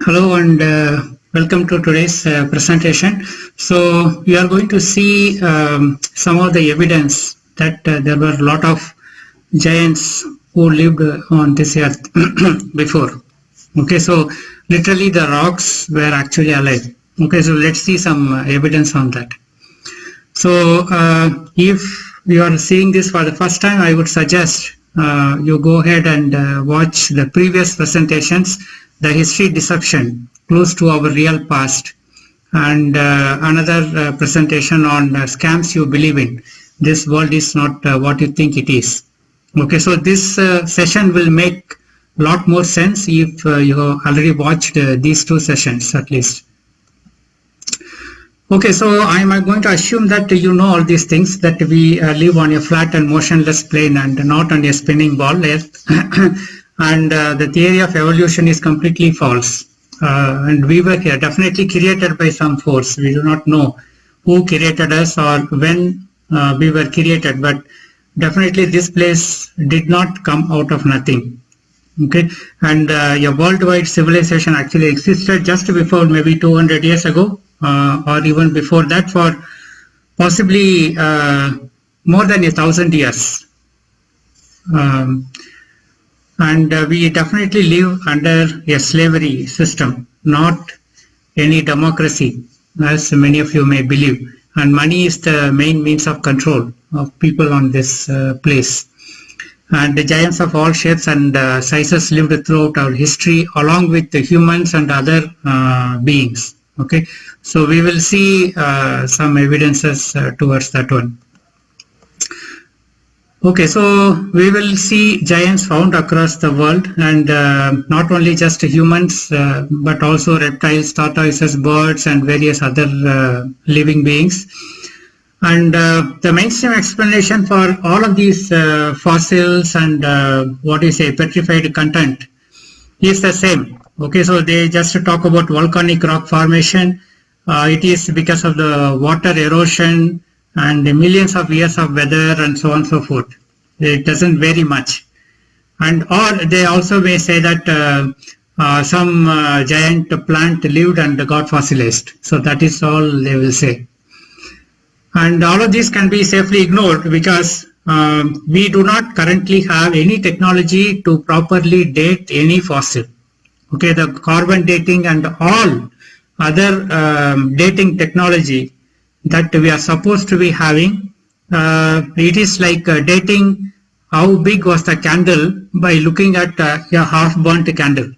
Hello and welcome to today's presentation. So we are going to see some of the evidence that there were a lot of giants who lived on this earth before. Okay, so literally the rocks were actually alive. Okay, so let's see some evidence on that. So if you are seeing this for the first time, I would suggest you go ahead and watch the previous presentations, the history deception, close to our real past, and another presentation on scams you believe in. This world is not what you think it is. Okay, so this session will make a lot more sense if you have already watched these two sessions at least. Okay, so I am going to assume that you know all these things, that we live on a flat and motionless plane and not on a spinning ball earth. And the theory of evolution is completely false. And we were here definitely created by some force. We do not know who created us or when we were created, but definitely this place did not come out of nothing. Okay, and a worldwide civilization actually existed just before maybe 200 years ago, or even before that, for possibly more than 1,000 years. And we definitely live under a slavery system, not any democracy, as many of you may believe. And money is the main means of control of people on this place. And the giants of all shapes and sizes lived throughout our history, along with the humans and other beings. Okay, so we will see some evidences towards that one. Okay, so we will see giants found across the world, and not only just humans, but also reptiles, tortoises, birds, and various other living beings. And the mainstream explanation for all of these fossils and petrified content is the same. Okay, so they just talk about volcanic rock formation. It is because of the water erosion and the millions of years of weather and so on and so forth. It doesn't vary much. And or they also may say that some giant plant lived and got fossilized. So that is all they will say. And all of this can be safely ignored because we do not currently have any technology to properly date any fossil. Okay, the carbon dating and all other dating technology that we are supposed to be having, it is like dating how big was the candle by looking at a half-burnt candle.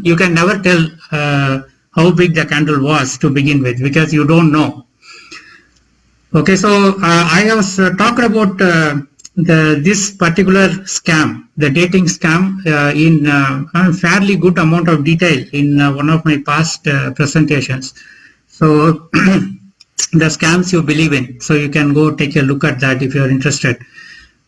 You can never tell how big the candle was to begin with because you don't know. Okay, so I was talking about this particular scam, the dating scam, in a fairly good amount of detail in one of my past presentations. So the scams you believe in. So you can go take a look at that if you are interested.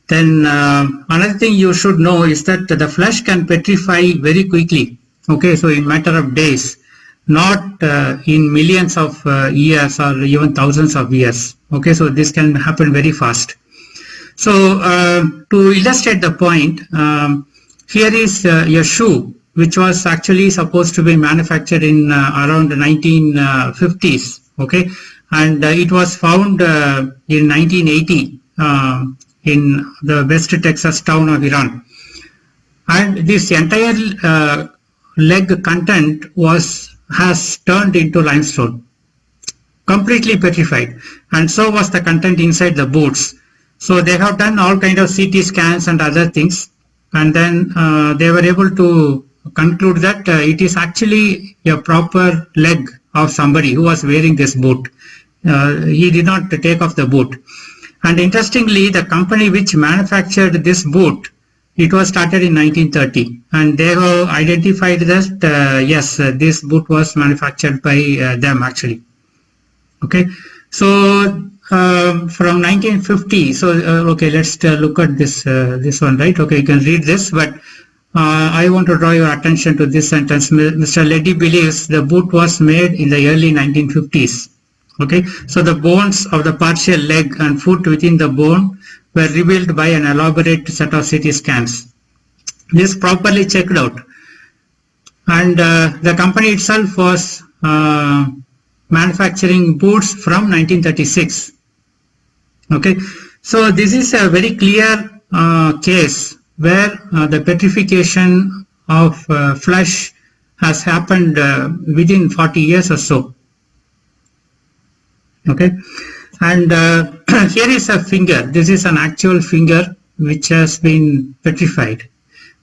Then another thing you should know is that the flesh can petrify very quickly. Okay, so in matter of days, not in millions of years or even thousands of years. Okay, so this can happen very fast. So to illustrate the point, here is a shoe which was actually supposed to be manufactured in around the 1950s. Okay, and it was found in 1980 in the West Texas town of Iran. And this entire leg content has turned into limestone, completely petrified, and so was the content inside the boots. So they have done all kind of CT scans and other things, and then they were able to conclude that it is actually a proper leg of somebody who was wearing this boot. He did not take off the boot. And interestingly, the company which manufactured this boot, it was started in 1930, and they have identified that yes, this boot was manufactured by them actually. Okay, so from 1950, so okay, let's look at this one, right? Okay, you can read this, but I want to draw your attention to this sentence. Mr. Leddy believes the boot was made in the early 1950s. Okay, so the bones of the partial leg and foot within the bone were revealed by an elaborate set of CT scans. This properly checked out And the company itself was manufacturing boots from 1936. Okay, so this is a very clear case where the petrification of flesh has happened within 40 years or so. Okay, and here is a finger. This is an actual finger which has been petrified,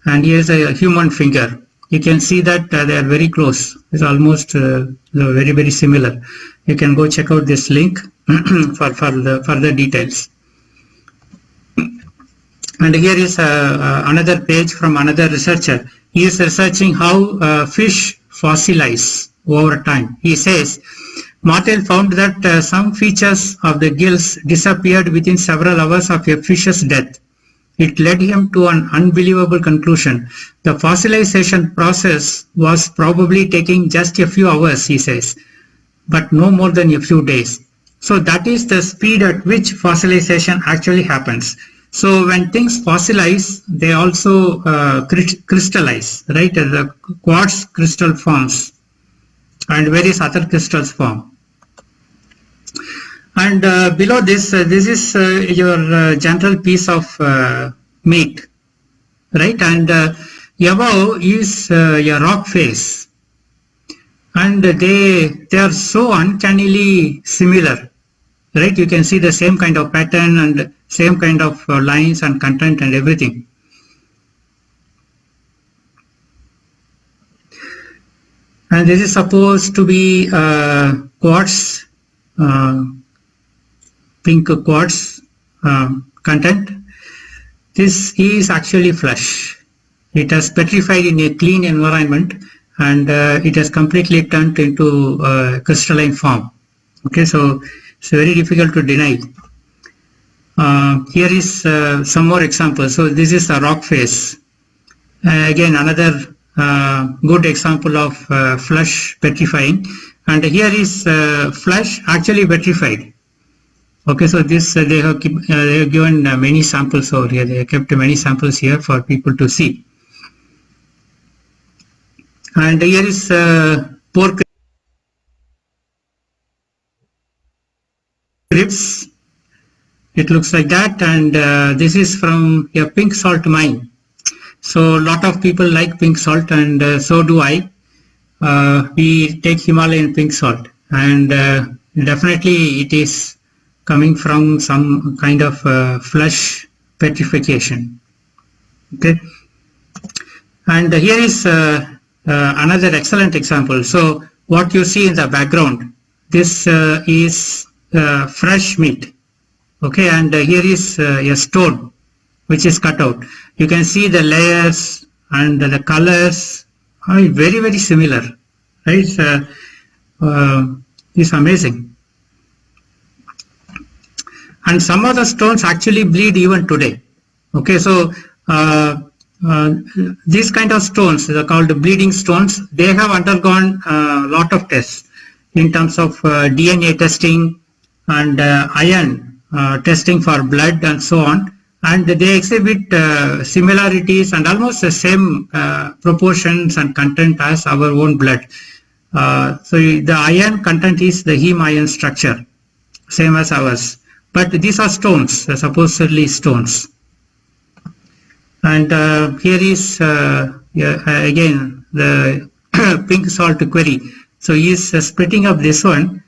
and here is a human finger. You can see that they are very close. It's almost very, very similar. You can go check out this link for the further details. And here is another page from another researcher. He is researching how fish fossilize over time. He says, Martel found that some features of the gills disappeared within several hours of a fish's death. It led him to an unbelievable conclusion. The fossilization process was probably taking just a few hours, he says, but no more than a few days. So that is the speed at which fossilization actually happens. So when things fossilize, they also crystallize, right? The quartz crystal forms and various other crystals form. And below this, this is your general piece of meat, right? And above is a rock face, and they are so uncannily similar, right? You can see the same kind of pattern and same kind of lines and content and everything. And this is supposed to be quartz. Pink quartz content. This is actually flesh. It has petrified in a clean environment, and it has completely turned into crystalline form. Okay, so it's very difficult to deny. Here is some more examples. So this is a rock face. Again, another good example of flesh petrifying. And here is flesh actually petrified. Okay, so this they have given many samples over here. They have kept many samples here for people to see. And here is pork ribs. It looks like that, and this is from a pink salt mine. So a lot of people like pink salt, and so do I. We take Himalayan pink salt, and definitely it is coming from some kind of flesh petrification. Okay, and here is another excellent example. So what you see in the background, this is fresh meat. Okay, and here is a stone which is cut out. You can see the layers and the colors are very, very similar. Right? It's amazing. And some of the stones actually bleed even today. Okay, so these kind of stones, they are called bleeding stones. They have undergone a lot of tests in terms of DNA testing and iron testing for blood and so on. And they exhibit similarities and almost the same proportions and content as our own blood. So the iron content is the heme iron structure, same as ours. But these are stones, supposedly stones. And here is again the pink salt query. So he is splitting up this one.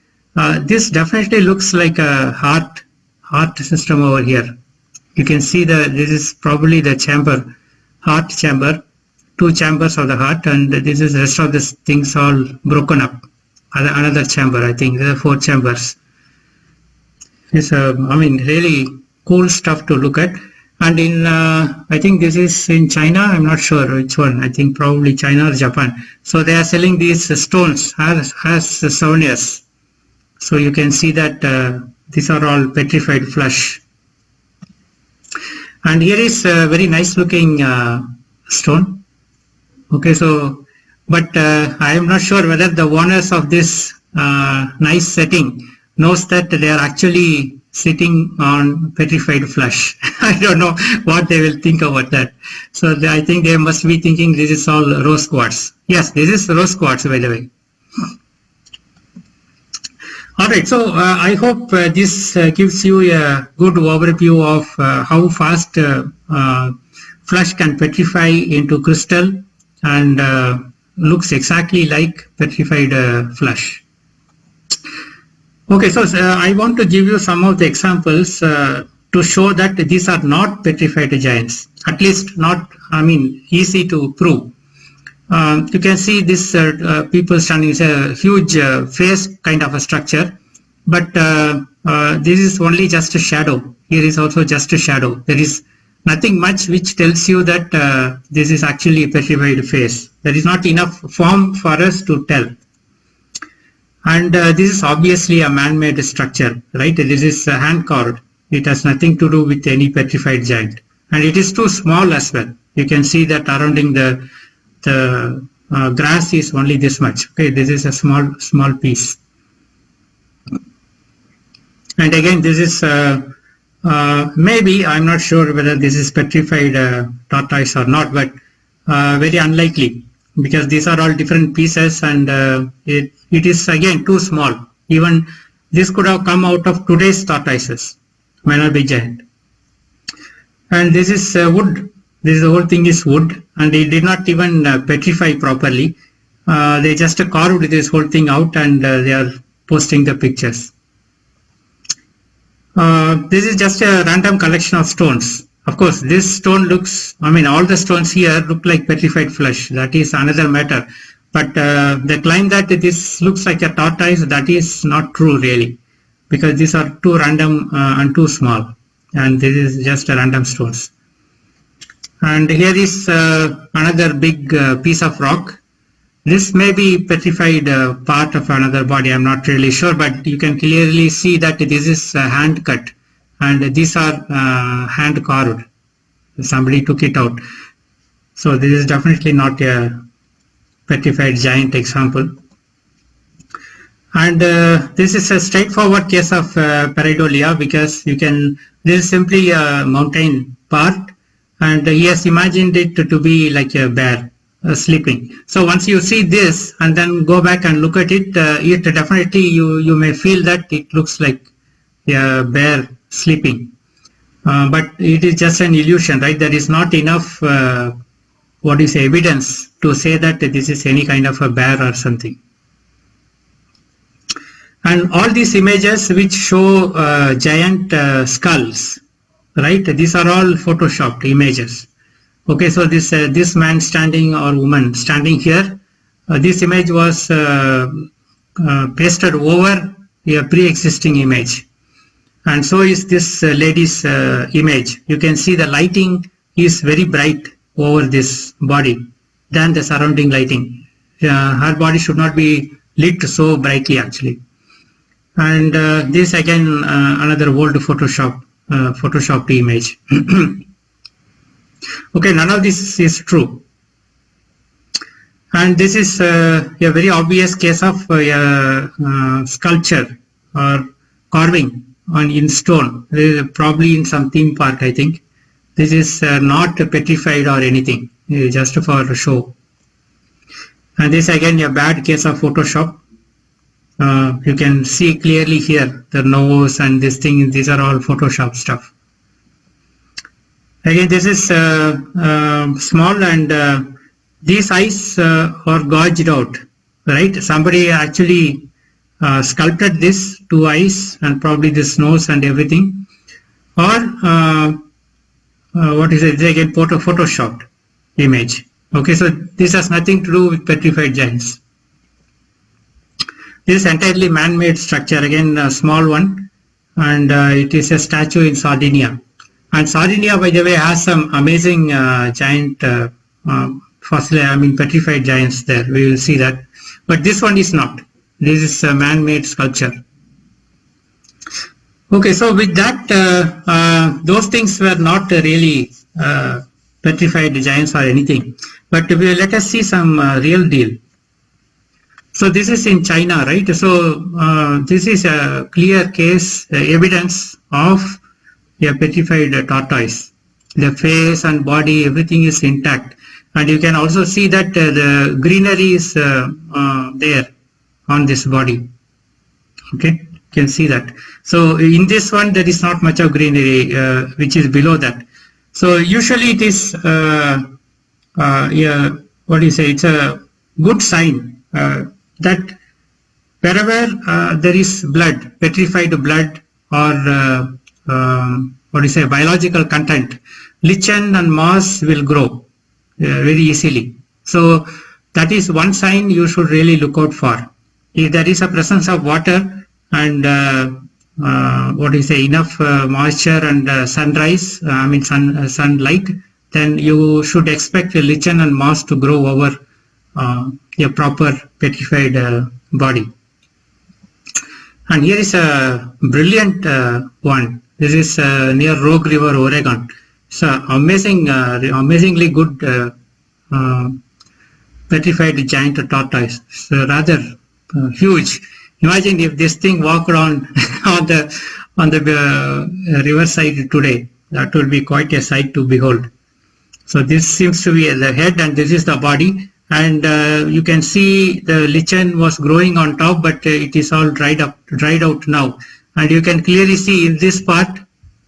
This definitely looks like a heart system over here. You can see that this is probably the chamber, heart chamber, 2 chambers of the heart, and this is the rest of the things all broken up. Another chamber, I think there are 4 chambers. It's I mean, really cool stuff to look at. And in I think this is in China. I'm not sure which one. I think probably China or Japan. So they are selling these stones as souvenirs. So you can see that these are all petrified flesh. And here is a very nice looking stone. Okay, so but I am not sure whether the owners of this nice setting knows that they are actually sitting on petrified flesh. I don't know what they will think about that. So I think they must be thinking this is all rose quartz. Yes, this is rose quartz, by the way. All right, so I hope this gives you a good overview of how fast flesh can petrify into crystal and looks exactly like petrified flesh. Okay, so I want to give you some of the examples to show that these are not petrified giants, at least not, easy to prove. You can see this people standing is a huge face kind of a structure, but this is only just a shadow. Here is also just a shadow. There is nothing much which tells you that this is actually a petrified face. There is not enough form for us to tell. And this is obviously a man-made structure, right? This is hand-carved. It has nothing to do with any petrified giant. And it is too small as well. You can see that surrounding the grass is only this much. Okay, this is a small piece. And again, this is maybe, I'm not sure whether this is petrified tortoise or not, but very unlikely, because these are all different pieces, and it is again too small. Even this could have come out of today's tortoises, may not be giant. And this is wood. This the whole thing is wood, and it did not even petrify properly. They just carved this whole thing out, and they are posting the pictures. This is just a random collection of stones. Of course, this stone looks, all the stones here look like petrified flesh. That is another matter. But the claim that this looks like a tortoise, that is not true really, because these are too random and too small. And this is just a random stones. And here is another big piece of rock. This may be petrified part of another body. I'm not really sure, but you can clearly see that this is hand cut. And these are hand carved. Somebody took it out. So this is definitely not a petrified giant example. And this is a straightforward case of pareidolia, because this is simply a mountain part, and he has imagined it to be like a bear sleeping. So once you see this and then go back and look at it, it definitely you may feel that it looks like a bear sleeping, but it is just an illusion, right? There is not enough evidence to say that this is any kind of a bear or something. And all these images which show giant skulls, right? These are all photoshopped images. Okay, so this man standing or woman standing here, this image was pasted over a pre-existing image. And so is this lady's image. You can see the lighting is very bright over this body than the surrounding lighting. Her body should not be lit so brightly actually. And this again another old photoshopped image. Okay, none of this is true. And this is a very obvious case of sculpture or carving in stone, probably in some theme park, I think. This is not petrified or anything, just for show. And this again a bad case of Photoshop. You can see clearly here the nose and this thing, these are all Photoshop stuff. Again, this is small, and these eyes are gouged out, right? Somebody actually sculpted this two eyes and probably this nose and everything, or what is it? They get photoshopped image. Okay, so this has nothing to do with petrified giants. This is entirely man-made structure, again a small one, and it is a statue in Sardinia. And Sardinia, by the way, has some amazing giant fossil, petrified giants there. We will see that. But this one is not. This is a man-made sculpture. Okay, so with that, those things were not really petrified giants or anything. But let us see some real deal. So this is in China, right? So this is a clear case evidence of a petrified tortoise. The face and body, everything is intact, and you can also see that the greenery is there on this body. Okay, you can see that. So in this one, there is not much of greenery, which is below that. So usually it is, yeah, what do you say? It's a good sign that wherever there is blood, petrified blood, or what do you say, biological content, lichen and moss will grow very easily. So that is one sign you should really look out for. If there is a presence of water and what do you say, enough moisture and sunrise, sunlight, then you should expect a lichen and moss to grow over a proper petrified body. And here is a brilliant one. This is near Rogue River, Oregon. It's amazing, amazingly good petrified giant tortoise. It's rather huge. Imagine if this thing walked around on the riverside today. That would be quite a sight to behold. So this seems to be the head, and this is the body. And you can see the lichen was growing on top, but it is all dried out now. And you can clearly see in this part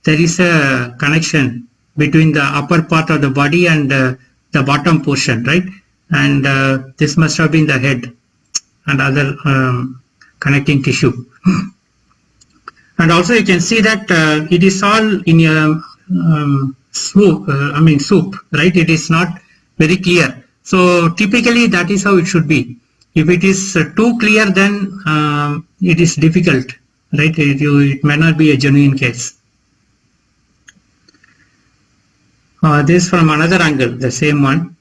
there is a connection between the upper part of the body and the bottom portion, right? And this must have been the head and other connecting tissue. And also you can see that it is all in a soup, right? It is not very clear. So typically that is how it should be. If it is too clear, then it is difficult, right? It may not be a genuine case. This from another angle, the same one.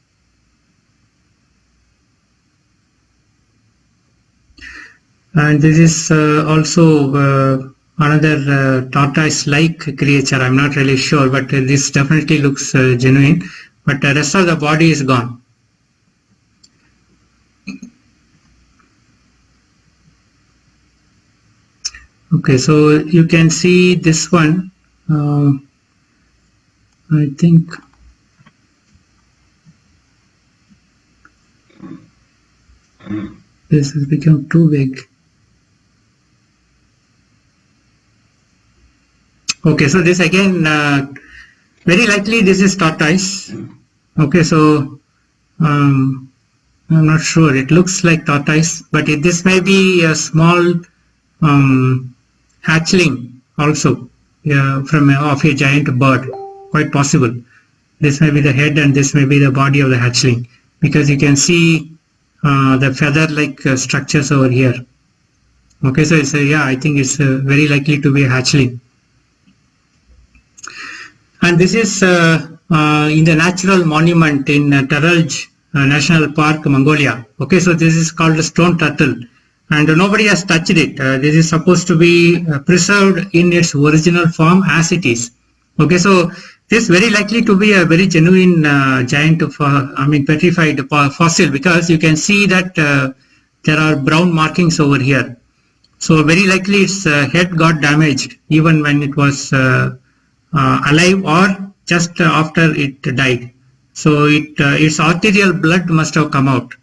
And this is also another tortoise-like creature. I'm not really sure, but this definitely looks genuine. But the rest of the body is gone. Okay, so you can see this one. I think this has become too big. Okay, so this again, very likely this is tortoise. Okay, so I'm not sure. It looks like tortoise, but this may be a small hatchling also of a giant bird. Quite possible. This may be the head and this may be the body of the hatchling, because you can see the feather-like structures over here. Okay, so it's yeah, I think it's very likely to be a hatchling. And this is in the natural monument in Taralj National Park, Mongolia. Okay, so this is called a stone turtle, and nobody has touched it. This is supposed to be preserved in its original form as it is. Okay, so this is very likely to be a very genuine giant, petrified fossil, because you can see that there are brown markings over here. So very likely its head got damaged even when it was alive or just after it died. So its arterial blood must have come out.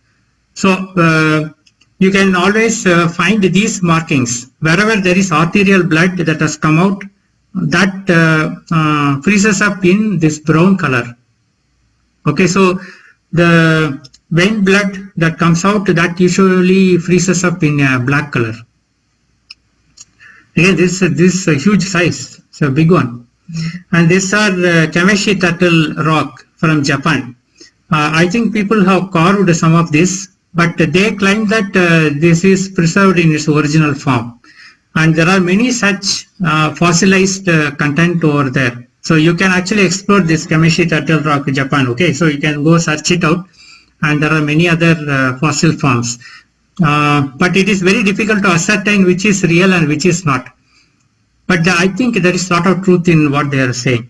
So you can always find these markings wherever there is arterial blood that has come out. That freezes up in this brown color. Okay, so the vein blood that comes out, that usually freezes up in a black color. Again, this huge size, it's a big one. And these are Kameshi turtle rock from Japan. I think people have carved some of this, but they claim that this is preserved in its original form. And there are many such fossilized content over there. So you can actually explore this Kameshi turtle rock Japan. Okay, so you can go search it out, and there are many other fossil forms. But it is very difficult to ascertain which is real and which is not. But I think there is a lot of truth in what they are saying.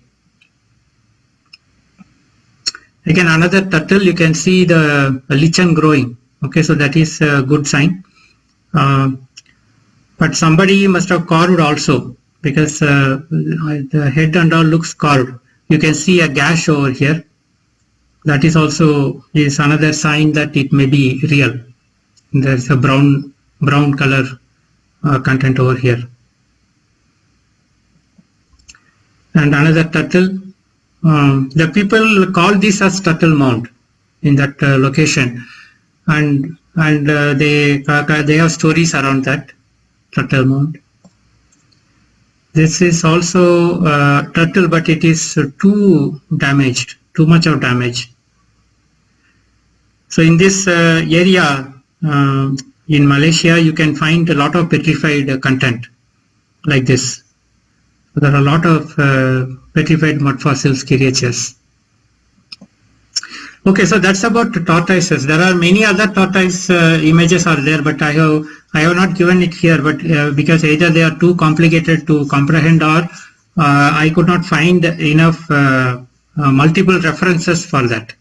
Again, another turtle, you can see the lichen growing. Okay, so that is a good sign. But somebody must have carved also, because the head and all looks carved. You can see a gash over here. That is also is another sign that it may be real. There is a brown color content over here. And another turtle. The people call this as Turtle Mound in that location, and they have stories around that Turtle Mound. This is also turtle, but it is too damaged, too much of damage. So in this area in Malaysia, you can find a lot of petrified content like this. There are a lot of petrified mud fossils, creatures. Okay, so that's about tortoises. There are many other tortoise images are there, but I have not given it here, but because either they are too complicated to comprehend, or I could not find enough multiple references for that.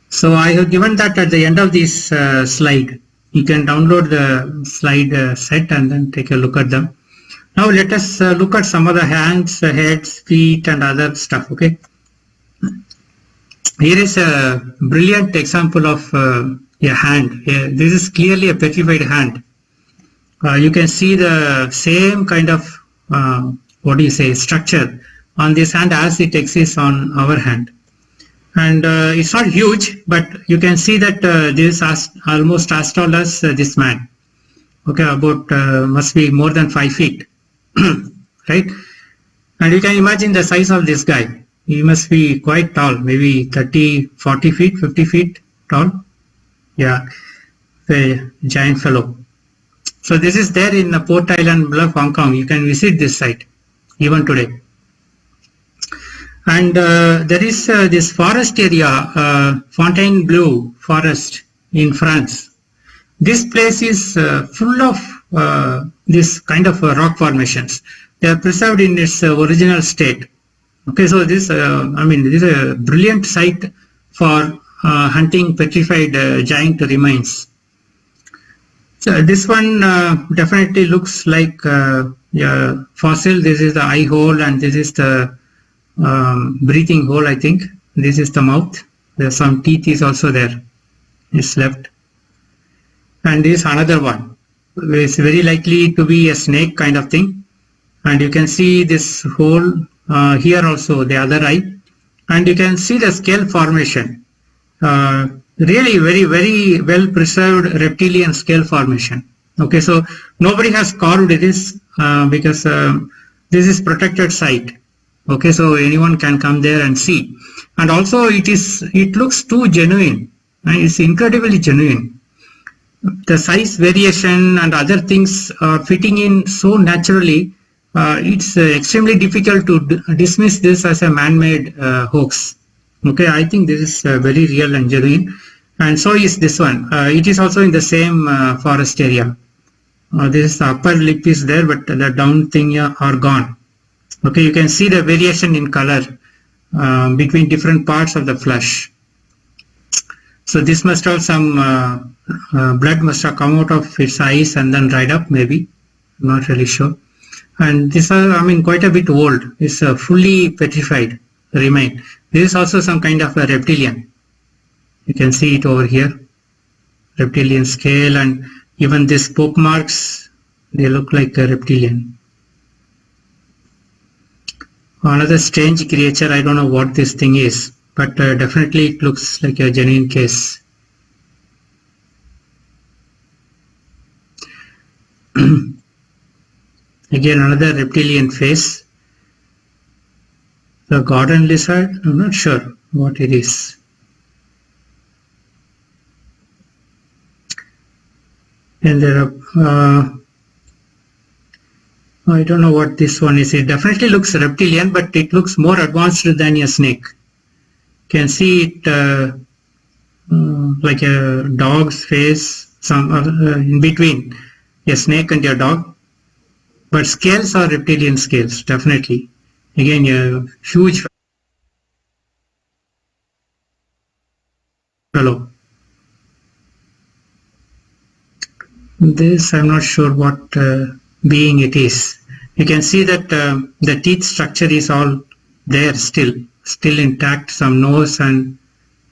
So I have given that at the end of this slide. You can download the slide set and then take a look at them. Now let us look at some of the hands, heads, feet and other stuff. Okay. Here is a brilliant example of a hand. This is clearly a petrified hand. You can see the same kind of structure on this hand as it exists on our hand. And it's not huge, but you can see that this is almost as tall as this man. Okay, about must be more than 5 feet, right? And you can imagine the size of this guy. He must be quite tall, maybe 30, 40 feet, 50 feet tall. Yeah, a giant fellow. So this is there in Port Island Bluff, Hong Kong. You can visit this site even today. And there is this forest area, Fontainebleau Forest in France. This place is full of this kind of rock formations. They are preserved in its original state. Okay, so this, this is a brilliant site for hunting petrified giant remains. So this one definitely looks like a fossil. This is the eye hole and this is the breathing hole, I think. This is the mouth. There's some teeth is also there. It's left. And this is another one. It's very likely to be a snake kind of thing. And you can see this hole here also, the other eye. And you can see the scale formation. Really very, very well preserved reptilian scale formation. Okay, so nobody has carved this because this is protected site. Okay, so anyone can come there and see. And also it looks too genuine. It's incredibly genuine. The size variation and other things are fitting in so naturally. It's extremely difficult to dismiss this as a man-made hoax. Okay, I think this is very real and genuine. And so is this one. It is also in the same forest area. This is the upper lip is there, but the down thing are gone. Okay, you can see the variation in color between different parts of the flesh. So this must have some blood must have come out of its eyes and then dried up, maybe. I'm not really sure. And this is, quite a bit old. It's fully petrified remain. This is also some kind of a reptilian. You can see it over here. Reptilian scale, and even these poke marks, they look like a reptilian. Another strange creature, I don't know what this thing is, but definitely it looks like a genuine case. Again, another reptilian face. The garden lizard, I'm not sure what it is. And there are, I don't know what this one is. It definitely looks reptilian, but it looks more advanced than a snake. You can see it like a dog's face, some in between a snake and a dog. But scales are reptilian scales, definitely. Again, a huge fellow. This I'm not sure what being it is. You can see that the teeth structure is all there still intact, some nose and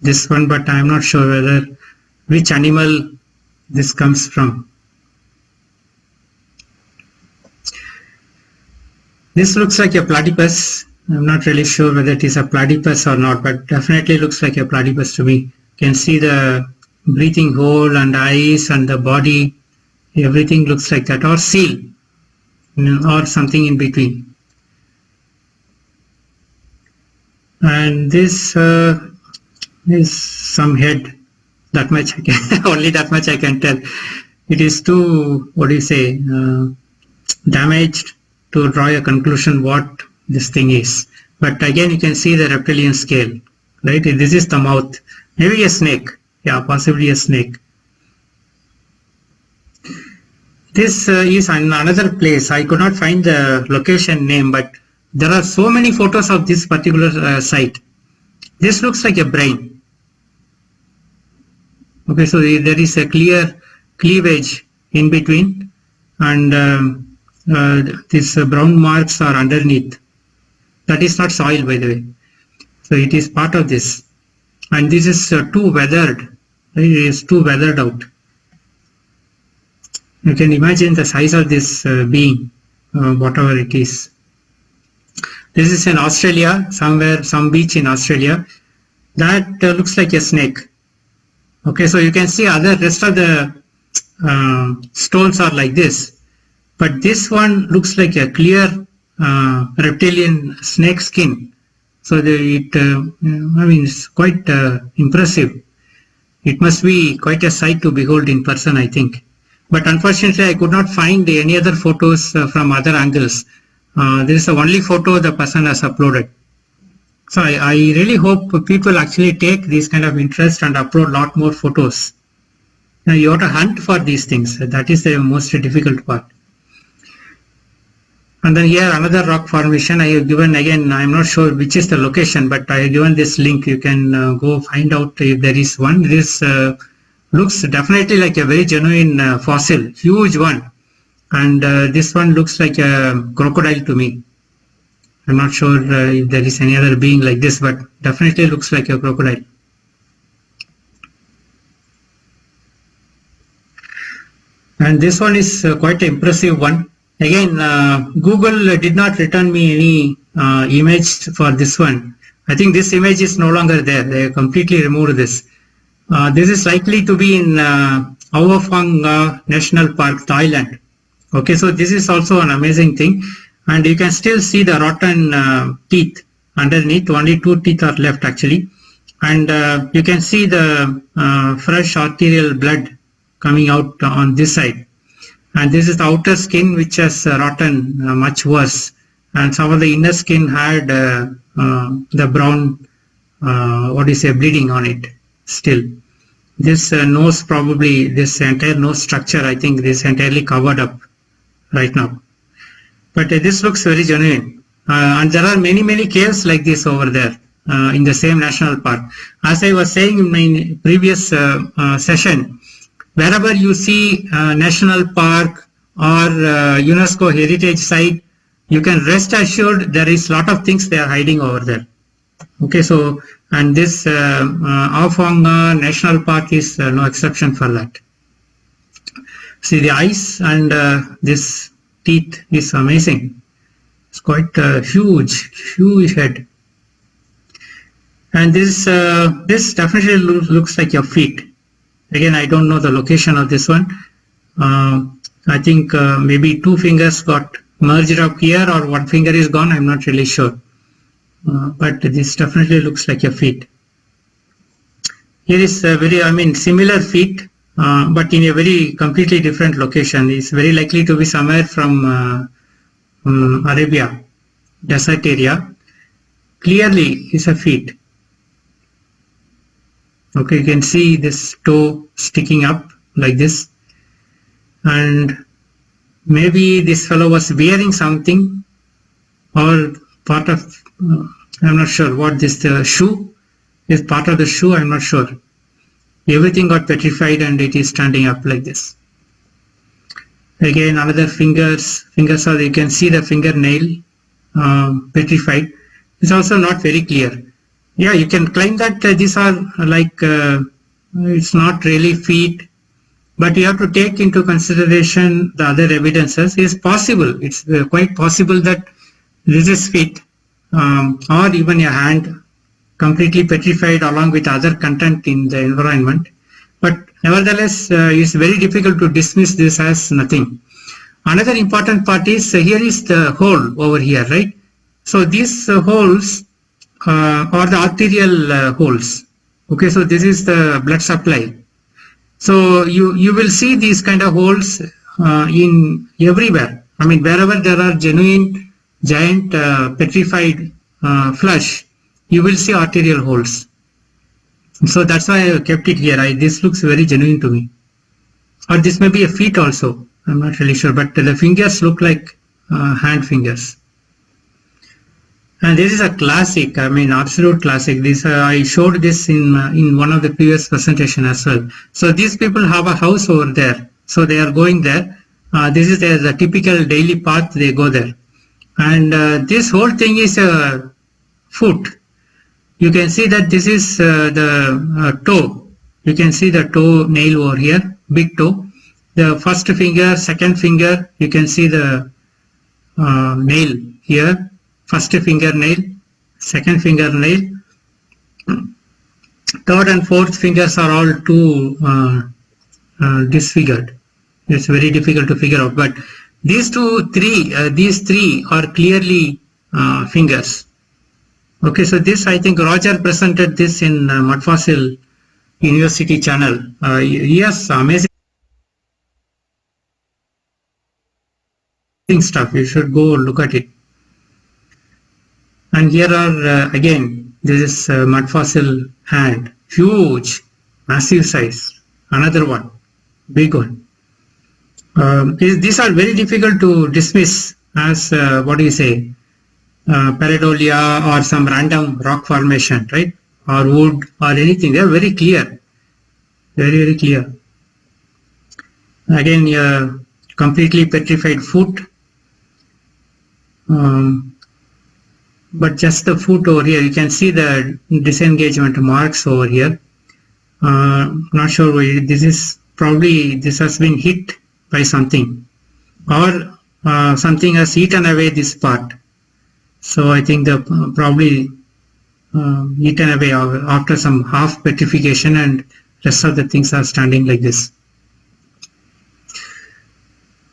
this one, but I'm not sure whether which animal this comes from. This looks like a platypus. I'm not really sure whether it is a platypus or not, but definitely looks like a platypus to me. You can see the breathing hole and eyes and the body. Everything looks like that, or seal, or something in between. And this is some head. That much I can, only that much I can tell. It is too, what do you say, damaged to draw a conclusion what this thing is. But again, you can see the reptilian scale, right? This is the mouth. Maybe a snake. Yeah, possibly a snake. This is another place. I could not find the location name, but there are so many photos of this particular site. This looks like a brain. Okay, so there is a clear cleavage in between, and these brown marks are underneath. That is not soil, by the way. So it is part of this. And this is too weathered. It is too weathered out. You can imagine the size of this being, whatever it is. This is in Australia, somewhere, some beach in Australia. That looks like a snake. Okay, so you can see other rest of the stones are like this. But this one looks like a clear reptilian snake skin. So it's quite impressive. It must be quite a sight to behold in person, I think. But unfortunately, I could not find any other photos from other angles. This is the only photo the person has uploaded. So I really hope people actually take this kind of interest and upload a lot more photos. Now you have to hunt for these things. That is the most difficult part. And then here another rock formation I have given, again I am not sure which is the location, but I have given this link. You can go find out if there is one. This looks definitely like a very genuine fossil, huge one. And this one looks like a crocodile to me. I'm not sure if there is any other being like this, but definitely looks like a crocodile. And this one is quite an impressive one. Again, Google did not return me any image for this one. I think this image is no longer there. They completely removed this. This is likely to be in Awafang National Park, Thailand. Okay, so this is also an amazing thing. And you can still see the rotten teeth underneath. Only 2 teeth are left actually. And you can see the fresh arterial blood coming out on this side. And this is the outer skin which has rotten much worse. And some of the inner skin had the brown, bleeding on it still. This nose, probably this entire nose structure, I think this is entirely covered up right now. But this looks very genuine. And there are many caves like this over there in the same national park. As I was saying in my previous session, wherever you see national park or UNESCO heritage site, you can rest assured there is a lot of things they are hiding over there. Okay, so, and this Awafang National Park is no exception for that. See the eyes and this teeth is amazing. It's quite huge head. And this definitely looks like your feet. Again, I don't know the location of this one. I think maybe 2 fingers got merged up here, or 1 finger is gone. I'm not really sure. But this definitely looks like a feet. Here is a very, similar feet, but in a very completely different location. It's very likely to be somewhere from Arabia, desert area. Clearly, it's a feet. Okay, you can see this toe sticking up like this. And maybe this fellow was wearing something, or part of, I'm not sure what this shoe is, part of the shoe, I'm not sure. Everything got petrified and it is standing up like this. Again, another fingers are, you can see the fingernail petrified. It's also not very clear. Yeah, you can claim that these are like, it's not really feet, but you have to take into consideration the other evidences. It's possible, it's quite possible that this is feet, or even a hand completely petrified along with other content in the environment. But nevertheless, it's very difficult to dismiss this as nothing. Another important part is, here is the hole over here, right? So these holes are the arterial holes. Okay, so this is the blood supply. So you will see these kind of holes in everywhere. I mean, wherever there are genuine giant petrified flesh, you will see arterial holes. So that's why I kept it here. This looks very genuine to me. Or this may be a feet also. I'm not really sure, but the fingers look like hand fingers. And this is a classic, I mean, absolute classic. This I showed this in one of the previous presentation as well. So these people have a house over there. So they are going there. This is the typical daily path, they go there. And this whole thing is a foot. You can see that this is the toe. You can see the toe nail over here, big toe. The first finger, second finger, you can see the nail here. First fingernail, second fingernail, third and fourth fingers are all too disfigured. It's very difficult to figure out. But these three are clearly fingers. Okay, so this, I think Roger presented this in Mud Fossil University channel. Yes, amazing stuff. You should go look at it. And here are again, this is mud fossil hand, huge, massive size. Another one, big one. These are very difficult to dismiss as what do you say, pareidolia or some random rock formation, right? Or wood or anything. They are very clear, very clear. Again, completely petrified foot. But just the foot over here, you can see the disengagement marks over here. Not sure why this is, probably this has been hit by something, or something has eaten away this part. So I think the probably eaten away after some half petrification, and rest of the things are standing like this.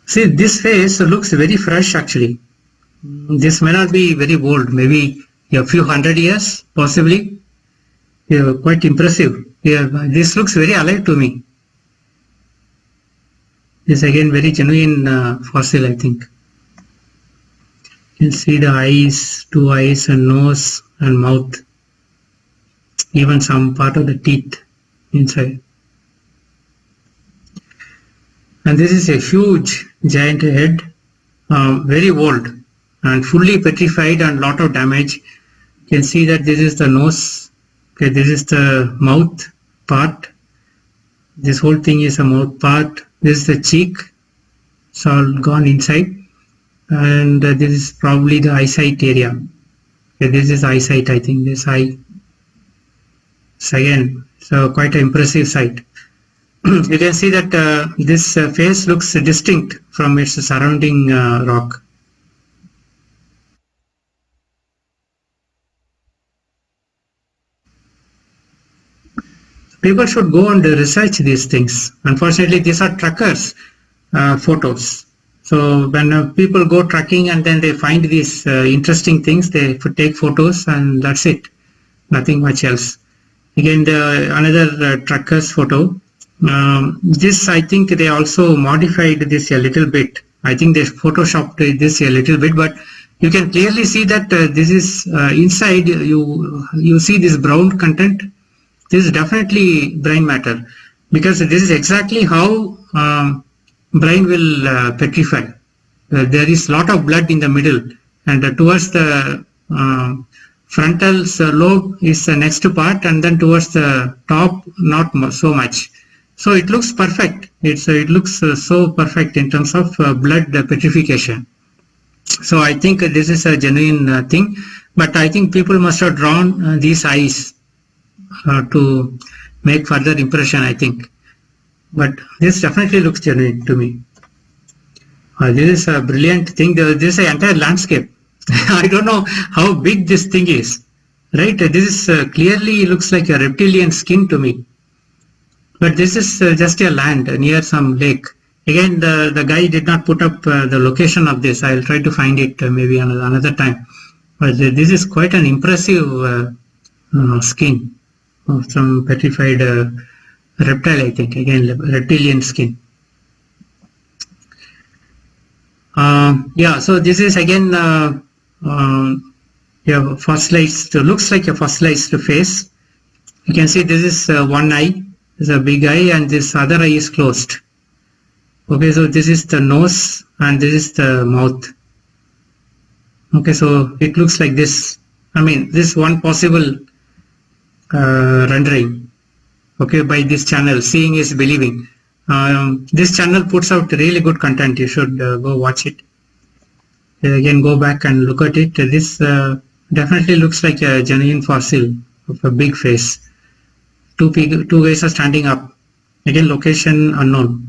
See, this face looks very fresh actually. This may not be very old, maybe a few hundred years, possibly. Yeah, quite impressive. Yeah, this looks very alive to me. This again very genuine fossil, I think. You can see the eyes, two eyes and nose and mouth. Even some part of the teeth inside. And this is a huge giant head, very old and fully petrified and lot of damage. You can see that this is the nose. Okay, this is the mouth part. This whole thing is a mouth part. This is the cheek. It's all gone inside. And this is probably the eyesight area. Okay, this is eyesight, I think, this eye. So again, so quite an impressive sight. You can see that this face looks distinct from its surrounding rock. People should go and research these things. Unfortunately, these are truckers' photos. So when people go trekking and then they find these interesting things, they take photos and that's it. Nothing much else. Again, another trucker's photo. This, I think they also modified this a little bit. I think they photoshopped this a little bit, but you can clearly see that this is inside. You see this brown content. This is definitely brain matter, because this is exactly how brain will petrify. There is lot of blood in the middle, and towards the frontal lobe is the next part, and then towards the top not so much. So it looks perfect. it looks so perfect in terms of blood petrification. So I think this is a genuine thing, but I think people must have drawn these eyes to make further impression, I think. But this definitely looks genuine to me. This is a brilliant thing. This is an entire landscape. I don't know how big this thing is, right? This is clearly looks like a reptilian skin to me. But this is just a land near some lake. Again, the guy did not put up the location of this. I'll try to find it maybe another time. But this is quite an impressive skin of some petrified reptile, I think. Again, reptilian skin. Yeah, so this is again fossilized, looks like a fossilized face. You can see this is one eye, this is a big eye, and this other eye is closed. Okay, so this is the nose and this is the mouth. Okay, so it looks like this. I mean, this one possible rendering. Okay, by this channel, seeing is believing. This channel puts out really good content. You should go watch it. Again, go back and look at it. This definitely looks like a genuine fossil of a big face. Two guys are standing up. Again, location unknown.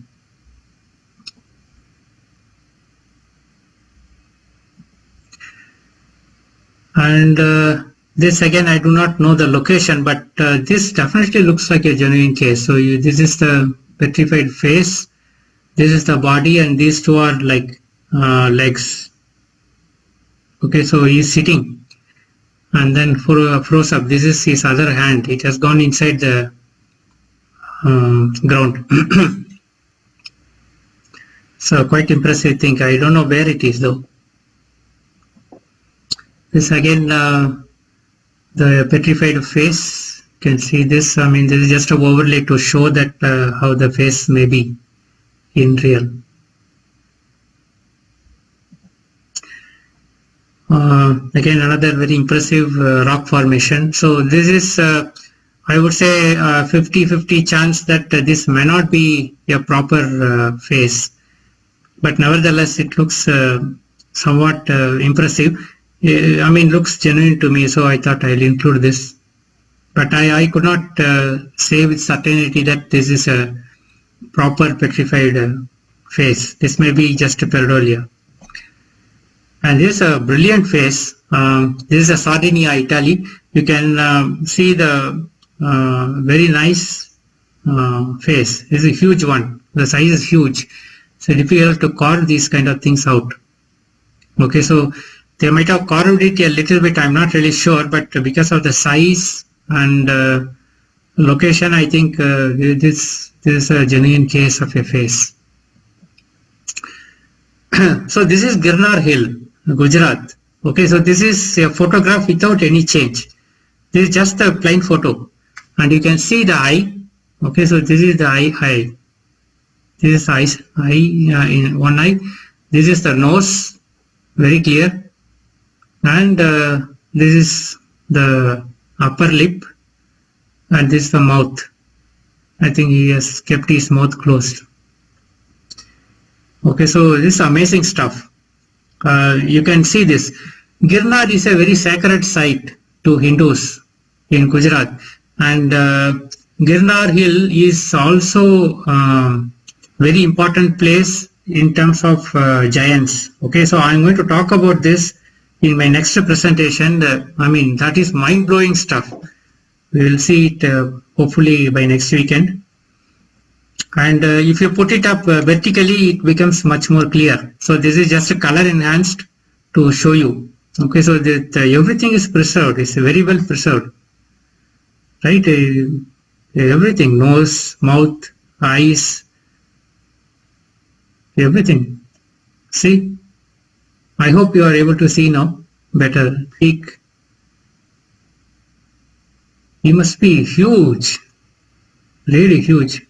And this again, I do not know the location, but this definitely looks like a genuine case. So this is the petrified face, this is the body, and these two are like legs. Okay, so he is sitting, and then froze up. This is his other hand. It has gone inside the ground. So quite impressive thing. I don't know where it is though. This again, the petrified face. You can see this. I mean, this is just an overlay to show that how the face may be in real. Again, another very impressive rock formation. So this is, I would say, 50-50 chance that this may not be a proper face, but nevertheless, it looks somewhat impressive. I mean, looks genuine to me, so I thought I'll include this. But I could not say with certainty that this is a proper petrified face. This may be just a pareidolia. And this is a brilliant face. This is a Sardinia, Italy. You can see the very nice face. This is a huge one. The size is huge. So difficult to carve these kind of things out. Okay, so they might have carved it a little bit, I'm not really sure, but because of the size and location, I think this is a genuine case of a face. So this is Girnar Hill, Gujarat. Okay, so this is a photograph without any change. This is just a plain photo, and you can see the eye. Okay, so this is the eye. This is eye in one eye. This is the nose, very clear. And this is the upper lip, and this is the mouth. I think he has kept his mouth closed. Okay, so this is amazing stuff. You can see this. Girnar is a very sacred site to Hindus in Gujarat, and Girnar Hill is also very important place in terms of giants. Okay, so I'm going to talk about this in my next presentation. I mean, that is mind-blowing stuff. We will see it hopefully by next weekend. And if you put it up vertically, it becomes much more clear. So this is just a color enhanced to show you. Okay, so that everything is preserved. It's very well preserved, right? Everything, nose, mouth, eyes, everything. See? I hope you are able to see now better. Peak. He must be huge, really huge.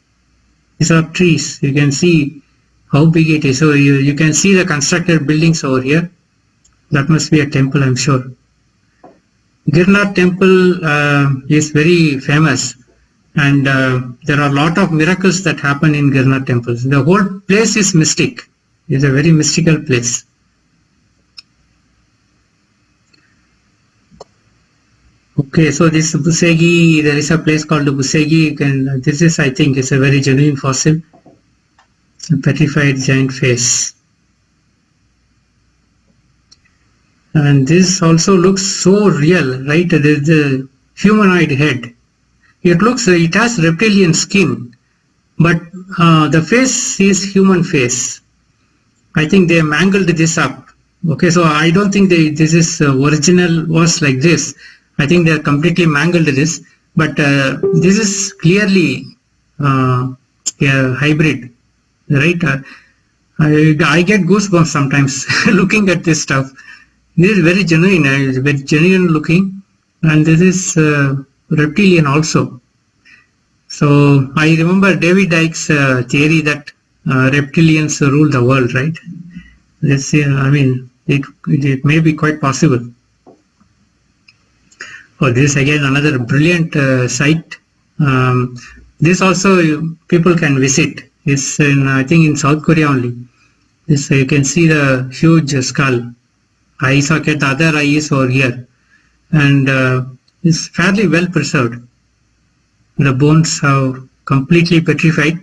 These are trees. You can see how big it is. So you can see the constructed buildings over here. That must be a temple, I'm sure. Girnar temple is very famous. And there are a lot of miracles that happen in Girnar temples. The whole place is mystic. It's a very mystical place. Okay, so this Busegi, there is a place called Busegi. This is, I think, it's a very genuine fossil, a petrified giant face. And this also looks so real, right? There's the humanoid head. It has reptilian skin, but the face is human face. I think they mangled this up. Okay, so I don't think this is original was like this. I think they completely mangled this, but this is clearly a hybrid, right? I get goosebumps sometimes looking at this stuff. This is very genuine, very genuine looking, and this is reptilian also. So I remember David Icke's theory that reptilians rule the world, right? This, I mean, it may be quite possible. Oh, this is again another brilliant site. This also people can visit. It's in, I think, in South Korea only. This you can see the huge skull. Eye socket, the other eye is over here, and it's fairly well preserved. The bones have completely petrified.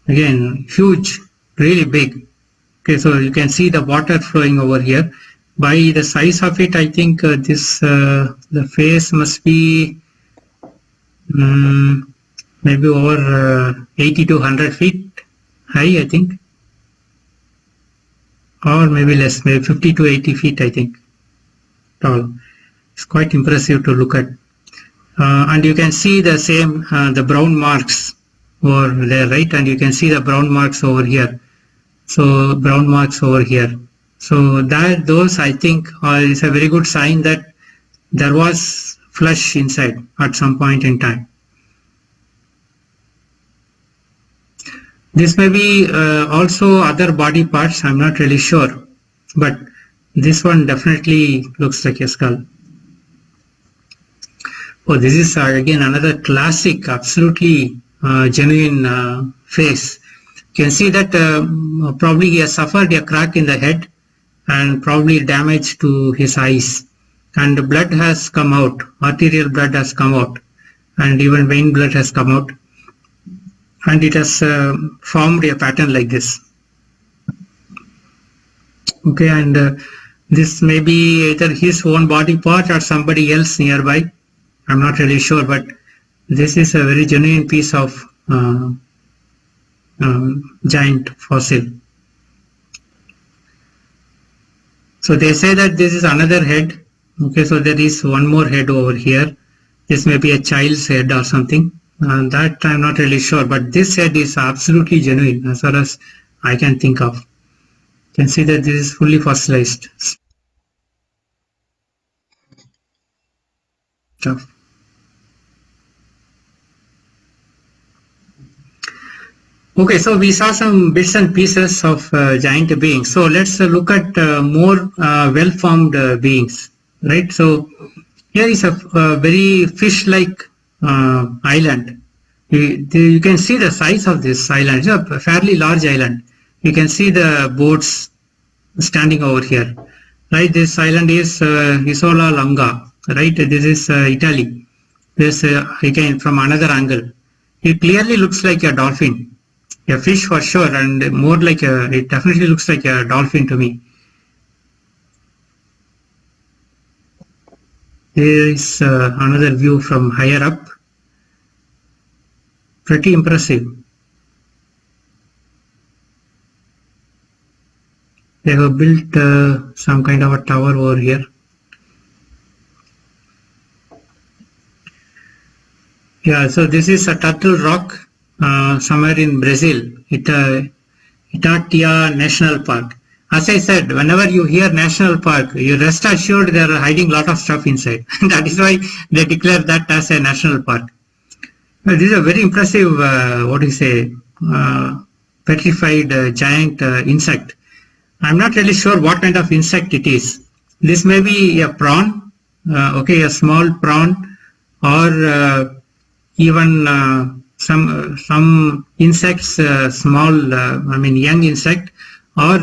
Again, huge, really big. Okay, so you can see the water flowing over here. By the size of it, I think the face must be maybe over 80 to 100 feet high, I think. Or maybe less, maybe 50 to 80 feet, I think, tall. It's quite impressive to look at. And you can see the same, the brown marks over there, right? And you can see the brown marks over here. So brown marks over here. So those I think is a very good sign that there was flesh inside at some point in time. This may be also other body parts, I'm not really sure, but this one definitely looks like a skull. Oh, this is again another classic, absolutely genuine face. You can see that probably he has suffered a crack in the head and probably damage to his eyes, and blood has come out, arterial blood has come out, and even vein blood has come out, and it has formed a pattern like this. Okay, and this may be either his own body part or somebody else nearby. I'm not really sure, but this is a very genuine piece of giant fossil. So they say that this is another head. Okay, so there is one more head over here. This may be a child's head or something. That I'm not really sure, but this head is absolutely genuine as far as I can think of. You can see that this is fully fossilized stuff. Okay, so we saw some bits and pieces of giant beings. So let's look at more well-formed beings, right? So here is a very fish-like island. You can see the size of this island. It's a fairly large island. You can see the boats standing over here, right? This island is Isola Longa, right? This is Italy. This again from another angle. It clearly looks like a dolphin. A fish for sure, and more like it definitely looks like a dolphin to me. Here is another view from higher up. Pretty impressive. They have built some kind of a tower over here. Yeah, so this is a turtle rock. Somewhere in Brazil, Itatia National Park. As I said, whenever you hear national park, you rest assured they are hiding a lot of stuff inside. That is why they declare that as a national park. This is a very impressive, petrified giant insect. I'm not really sure what kind of insect it is. This may be a prawn, a small prawn, or even some insects, small, young insect, or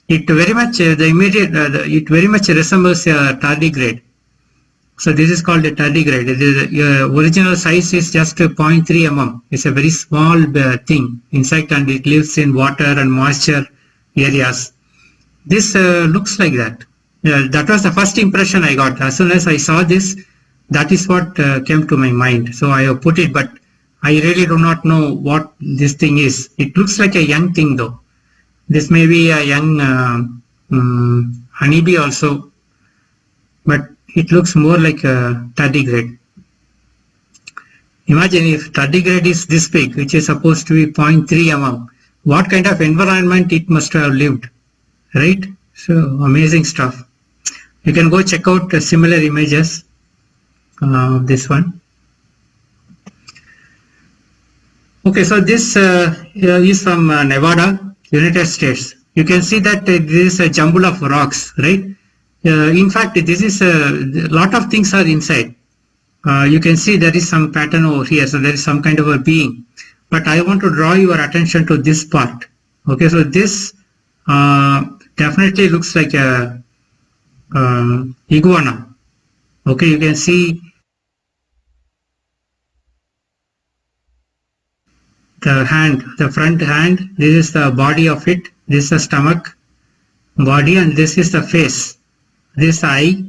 it very much it very much resembles a tardigrade. So this is called a tardigrade. Original size is just 0.3 mm. It's a very small thing, insect, and it lives in water and moisture areas. This looks like that. That was the first impression I got. As soon as I saw this, that is what came to my mind. So I have put it, but I really do not know what this thing is. It looks like a young thing though. This may be a young honeybee also, but it looks more like a tardigrade. Imagine if tardigrade is this big, which is supposed to be 0.3 mm, what kind of environment it must have lived, right? So amazing stuff. You can go check out similar images of this one. Okay, so this is from Nevada, United States. You can see that this is a jumble of rocks, right? In fact, this is a lot of things are inside. You can see there is some pattern over here, so there is some kind of a being. But I want to draw your attention to this part. Okay, so this definitely looks like a iguana. Okay, you can see the hand, the front hand. This is the body of it. This is the stomach, body, and this is the face. This eye,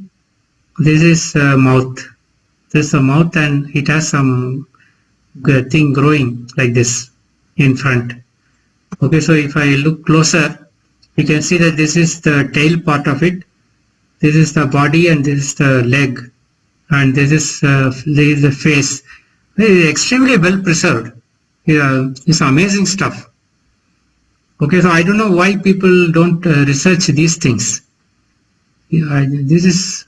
this is mouth. This is the mouth, and it has some thing growing like this in front. Okay, so if I look closer, you can see that this is the tail part of it. This is the body, and this is the leg, and this is the face. It is extremely well preserved. It's amazing stuff. Okay, so I don't know why people don't research these things. This is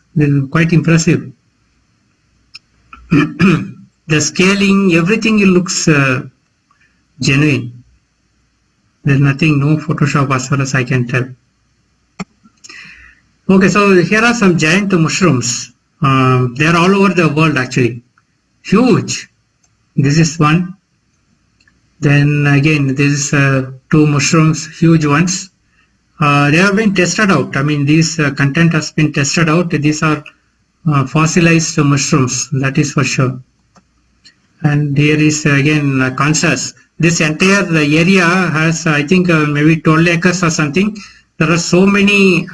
quite impressive. The scaling, everything looks genuine. There's nothing, no Photoshop as far as I can tell. Okay, so here are some giant mushrooms. They are all over the world actually. Huge. This is one. Then again, this is two mushrooms, huge ones. They have been tested out. This content has been tested out. These are fossilized mushrooms, that is for sure. And here is again Kansas. This entire area has, I think, maybe 12 acres or something. There are so many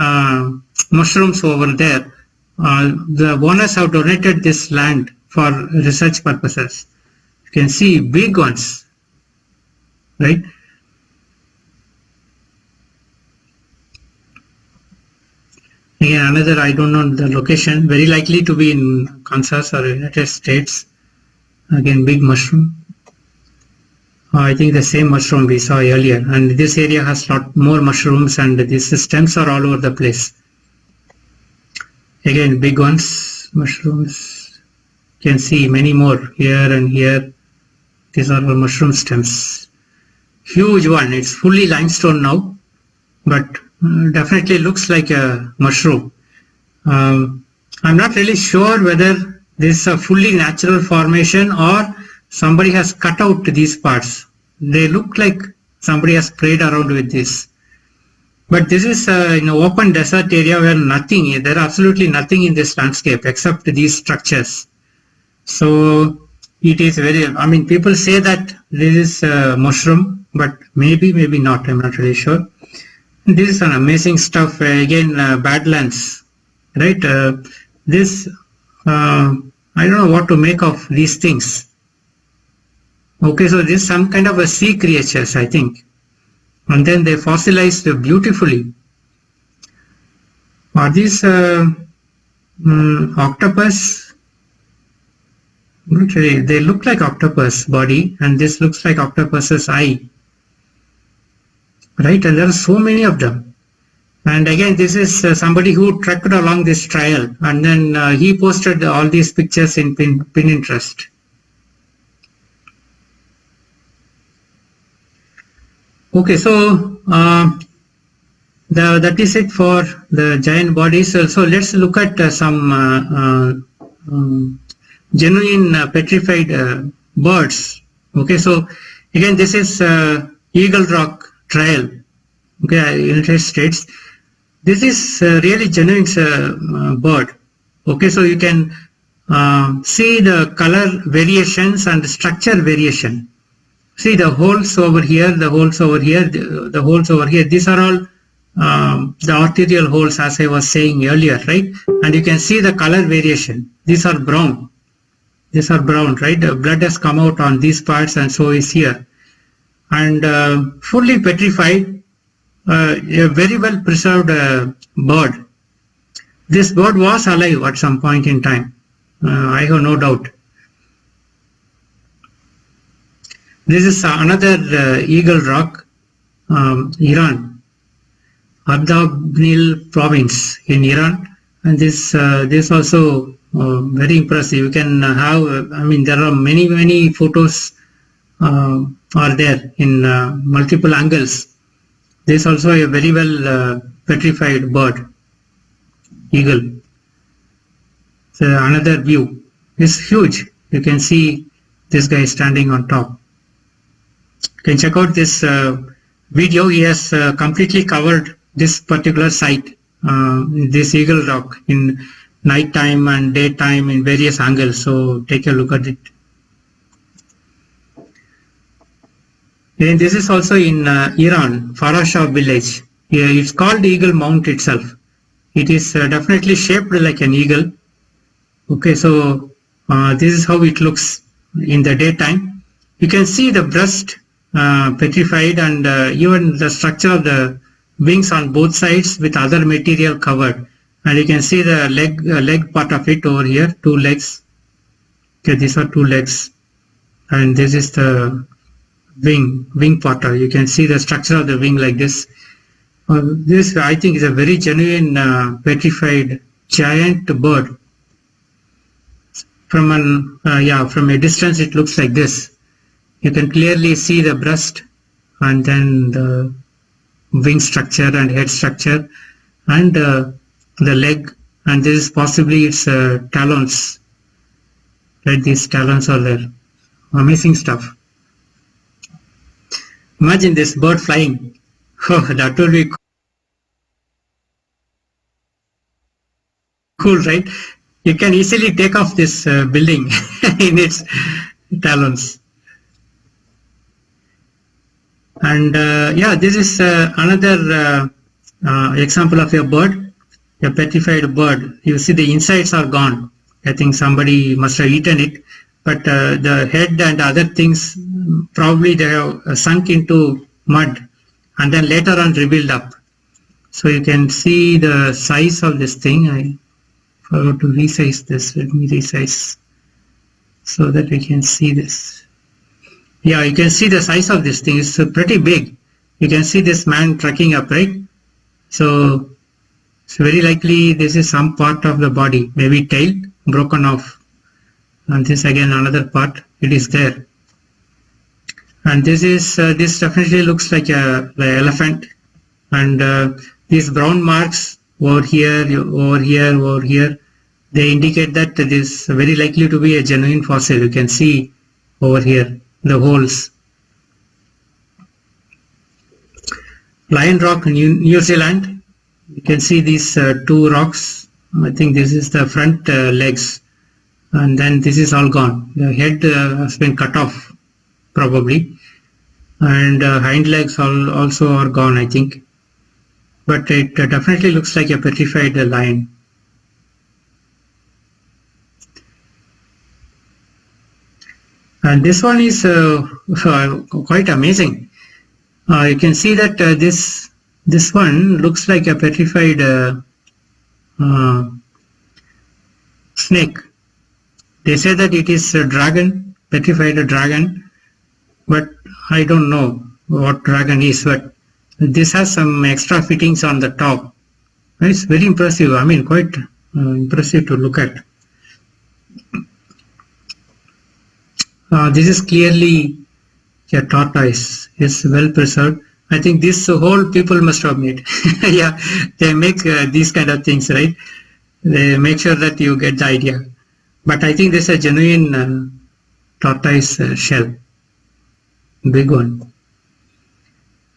mushrooms over there. The owners have donated this land for research purposes. You can see big ones, right? Again, another, I don't know the location, very likely to be in Kansas or United States. Again, big mushroom. I think the same mushroom we saw earlier. And this area has lot more mushrooms, and these stems are all over the place. Again, big ones, mushrooms. You can see many more here and here. These are all mushroom stems. Huge one. It's fully limestone now, but definitely looks like a mushroom. I'm not really sure whether this is a fully natural formation or somebody has cut out these parts. They look like somebody has played around with this. But this is in an open desert area where nothing, there are absolutely nothing in this landscape except these structures. So it is very, people say that this is a mushroom, but maybe not, I'm not really sure. This is an amazing stuff. Again, Badlands, right? I don't know what to make of these things. Okay, so this is some kind of a sea creatures, I think. And then they fossilized beautifully. Are these octopus? Not really. They look like octopus body, and this looks like octopus's eye. Right, and there are so many of them. And again, this is somebody who trekked along this trail, and then he posted all these pictures in Pinterest. Okay, so that is it for the giant bodies. So let's look at some genuine petrified birds. Okay, so again, this is Eagle Rock Trail, okay, United States. This is really genuine bird. Okay, so you can see the color variations and structure variation. See the holes over here, the holes over here, the holes over here. These are all the arterial holes, as I was saying earlier, right? And you can see the color variation. These are brown. These are brown, right? The blood has come out on these parts, and so is here. And fully petrified, a very well preserved bird. This bird was alive at some point in time. I have no doubt. This is another Eagle Rock, Iran, Ardabil province in Iran, and this also very impressive. You can have, I mean, there are many photos are there in multiple angles. This is also a very well petrified bird, eagle. So another view is huge. You can see this guy standing on top. You can check out this video. He has completely covered this particular site, this Eagle Rock, in nighttime and daytime in various angles. So take a look at it. And this is also in Iran, Farashah village. Yeah, it's called Eagle Mount itself. It is definitely shaped like an eagle. Okay, so this is how it looks in the daytime. You can see the breast petrified, and even the structure of the wings on both sides with other material covered. And you can see the leg part of it over here, two legs. Okay, these are two legs, and this is the wing part. You can see the structure of the wing like this. This, I think, is a very genuine petrified giant bird. From a distance it looks like this. You can clearly see the breast and then the wing structure and head structure and the leg, and this is possibly its talons. Right, these talons are there. Amazing stuff. Imagine this bird flying. Oh, that would be cool, right? You can easily take off this building in its talons. And yeah, this is another example of a bird, a petrified bird. You see the insides are gone. I think somebody must have eaten it, but the head and other things, probably they have sunk into mud and then later on revealed up. So you can see the size of this thing. I forgot to resize this. Let me resize so that we can see this. Yeah, you can see the size of this thing. It's pretty big. You can see this man trekking up, right? So it's very likely this is some part of the body, maybe tail broken off. And this again another part, it is there. And this is this definitely looks like the elephant. And these brown marks over here, over here, over here, they indicate that it is very likely to be a genuine fossil. You can see over here the holes. Lion Rock, New Zealand. You can see these two rocks. I think this is the front legs, and then this is all gone. The head has been cut off probably, and hind legs also are gone, I think. But it definitely looks like a petrified lion. And this one is quite amazing. You can see that this one looks like a petrified snake. They say that it is a dragon, petrified dragon, but I don't know what dragon is. But this has some extra fittings on the top. It's very impressive. I mean, quite impressive to look at. This is clearly a tortoise. It's well preserved. I think this whole people must have made. Yeah, they make these kind of things, right? They make sure that you get the idea. But I think this is a genuine tortoise shell, big one.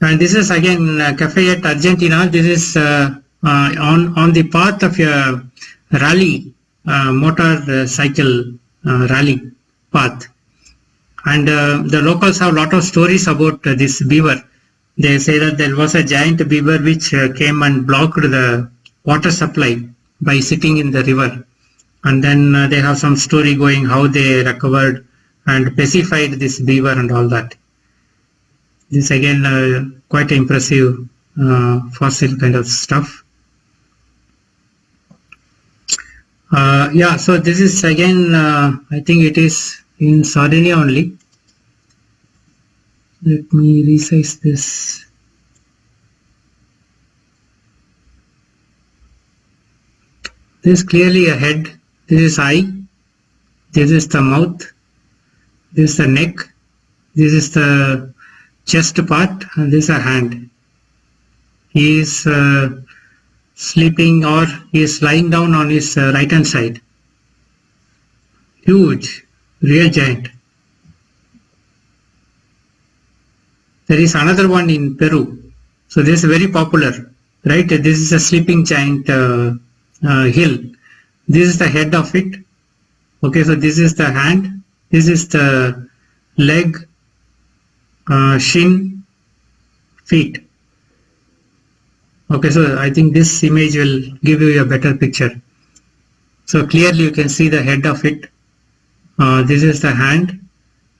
And this is again Cafayate, Argentina. This is on the path of a rally, motorcycle rally path. And the locals have a lot of stories about this beaver. They say that there was a giant beaver which came and blocked the water supply by sitting in the river. And then they have some story going how they recovered and pacified this beaver and all that. This again quite impressive fossil kind of stuff. Yeah, so this is again I think it is in Sardinia only. Let me resize this. This is clearly a head. This is eye. This is the mouth. This is the neck. This is the chest part, and this is a hand. He is sleeping, or he is lying down on his right hand side. Huge, real giant. There is another one in Peru. So this is very popular, right? This is a sleeping giant hill. This is the head of it. Okay, so this is the hand. This is the leg, shin, feet. Okay, so I think this image will give you a better picture. So clearly you can see the head of it. This is the hand.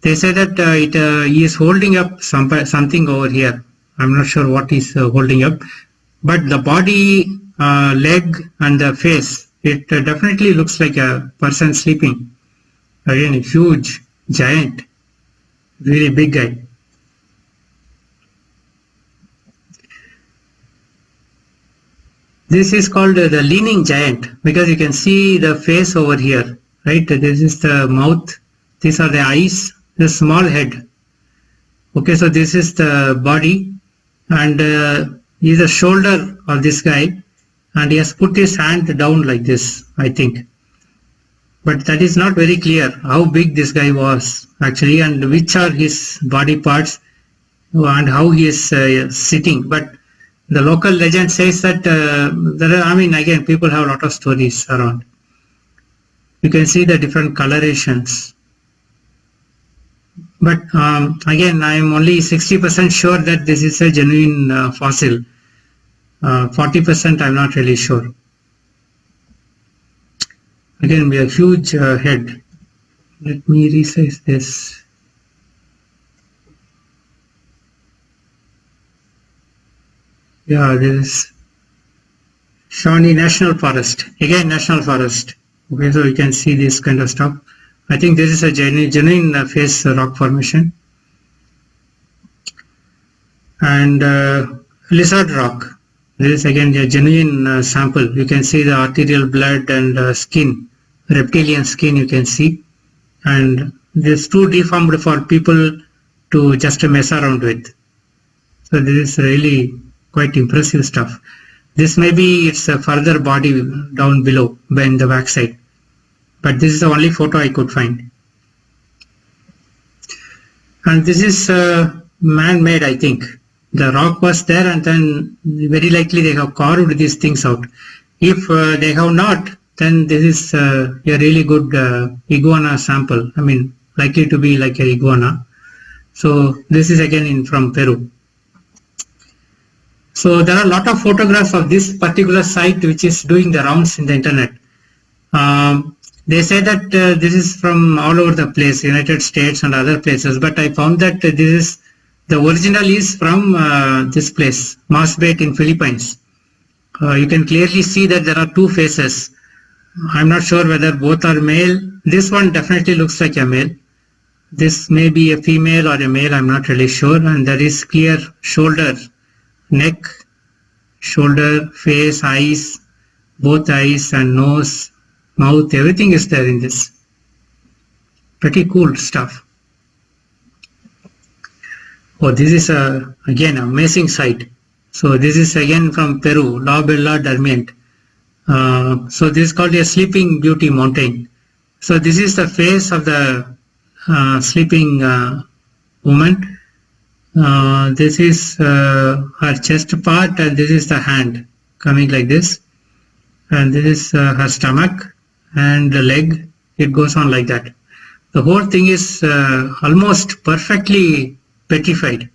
They say that he is holding up something over here. I'm not sure what he's holding up, but the body, leg and the face, it definitely looks like a person sleeping. Again, a huge, giant, really big guy. This is called the leaning giant because you can see the face over here, right? This is the mouth. These are the eyes, the small head. Okay, so this is the body, and is the shoulder of this guy, and he has put his hand down like this, I think. But that is not very clear how big this guy was actually, and which are his body parts, and how he is sitting. But the local legend says that again, people have a lot of stories around. You can see the different colorations. But again, I am only 60% sure that this is a genuine fossil. 40% I am not really sure. Again, we have a huge head. Let me resize this. Yeah, this is Shawnee National Forest. Again, National Forest. Okay, so you can see this kind of stuff. I think this is a genuine face rock formation. And lizard rock. This is again a genuine sample. You can see the arterial blood and skin, reptilian skin you can see. And this is too deformed for people to just mess around with. So this is really quite impressive stuff. This maybe it's a further body down below in the backside. But this is the only photo I could find. And this is man-made, I think. The rock was there, and then very likely they have carved these things out. If they have not, then this is a really good iguana sample. I mean, likely to be like an iguana. So this is again from Peru. So there are a lot of photographs of this particular site which is doing the rounds in the internet. They say that this is from all over the place, United States and other places, but I found that the original is from this place, Masbate in Philippines. You can clearly see that there are two faces. I'm not sure whether both are male. This one definitely looks like a male. This may be a female or a male, I'm not really sure. And there is clear shoulder, neck, shoulder, face, eyes, both eyes and nose, mouth, everything is there in this. Pretty cool stuff. Oh, this is again an amazing site. So this is again from Peru, La Bella Durmiente. So this is called a Sleeping Beauty Mountain. So this is the face of the sleeping woman. This is her chest part, and this is the hand coming like this, and this is her stomach and the leg. It goes on like that. The whole thing is almost perfectly petrified.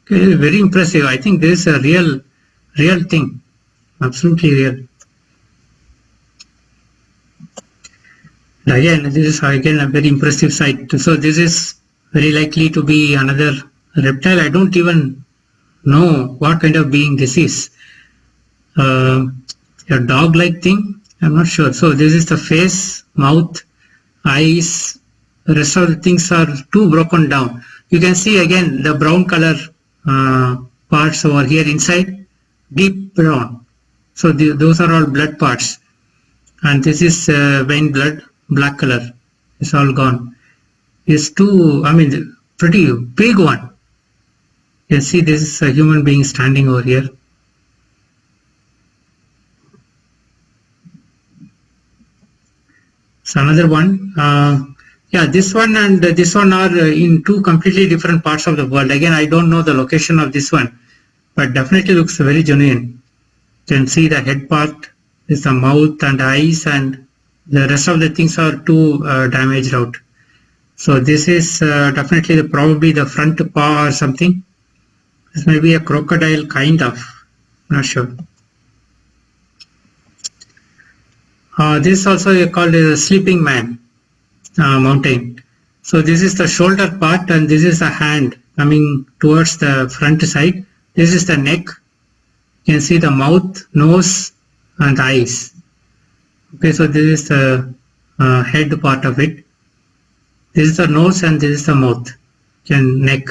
Okay, very impressive. I think this is a real thing, absolutely real. Again, this is again a very impressive sight. So this is very likely to be another reptile. I don't even know what kind of being this is. A dog-like thing? I'm not sure. So this is the face, mouth, eyes. The rest of the things are too broken down. You can see again the brown color parts over here inside, deep brown. So those are all blood parts. And this is vein blood, black color. It's all gone. It's pretty big one. You can see this is a human being standing over here. So another one. Yeah, this one and this one are in two completely different parts of the world. Again, I don't know the location of this one, but definitely looks very genuine. You can see the head part is the mouth and eyes, and the rest of the things are too damaged out. So this is definitely probably the front paw or something. This may be a crocodile kind of, not sure. This is also called a sleeping man mountain. So this is the shoulder part, and this is the hand coming towards the front side. This is the neck. You can see the mouth, nose, and eyes. Okay, so this is the head part of it. This is the nose, and this is the mouth and neck.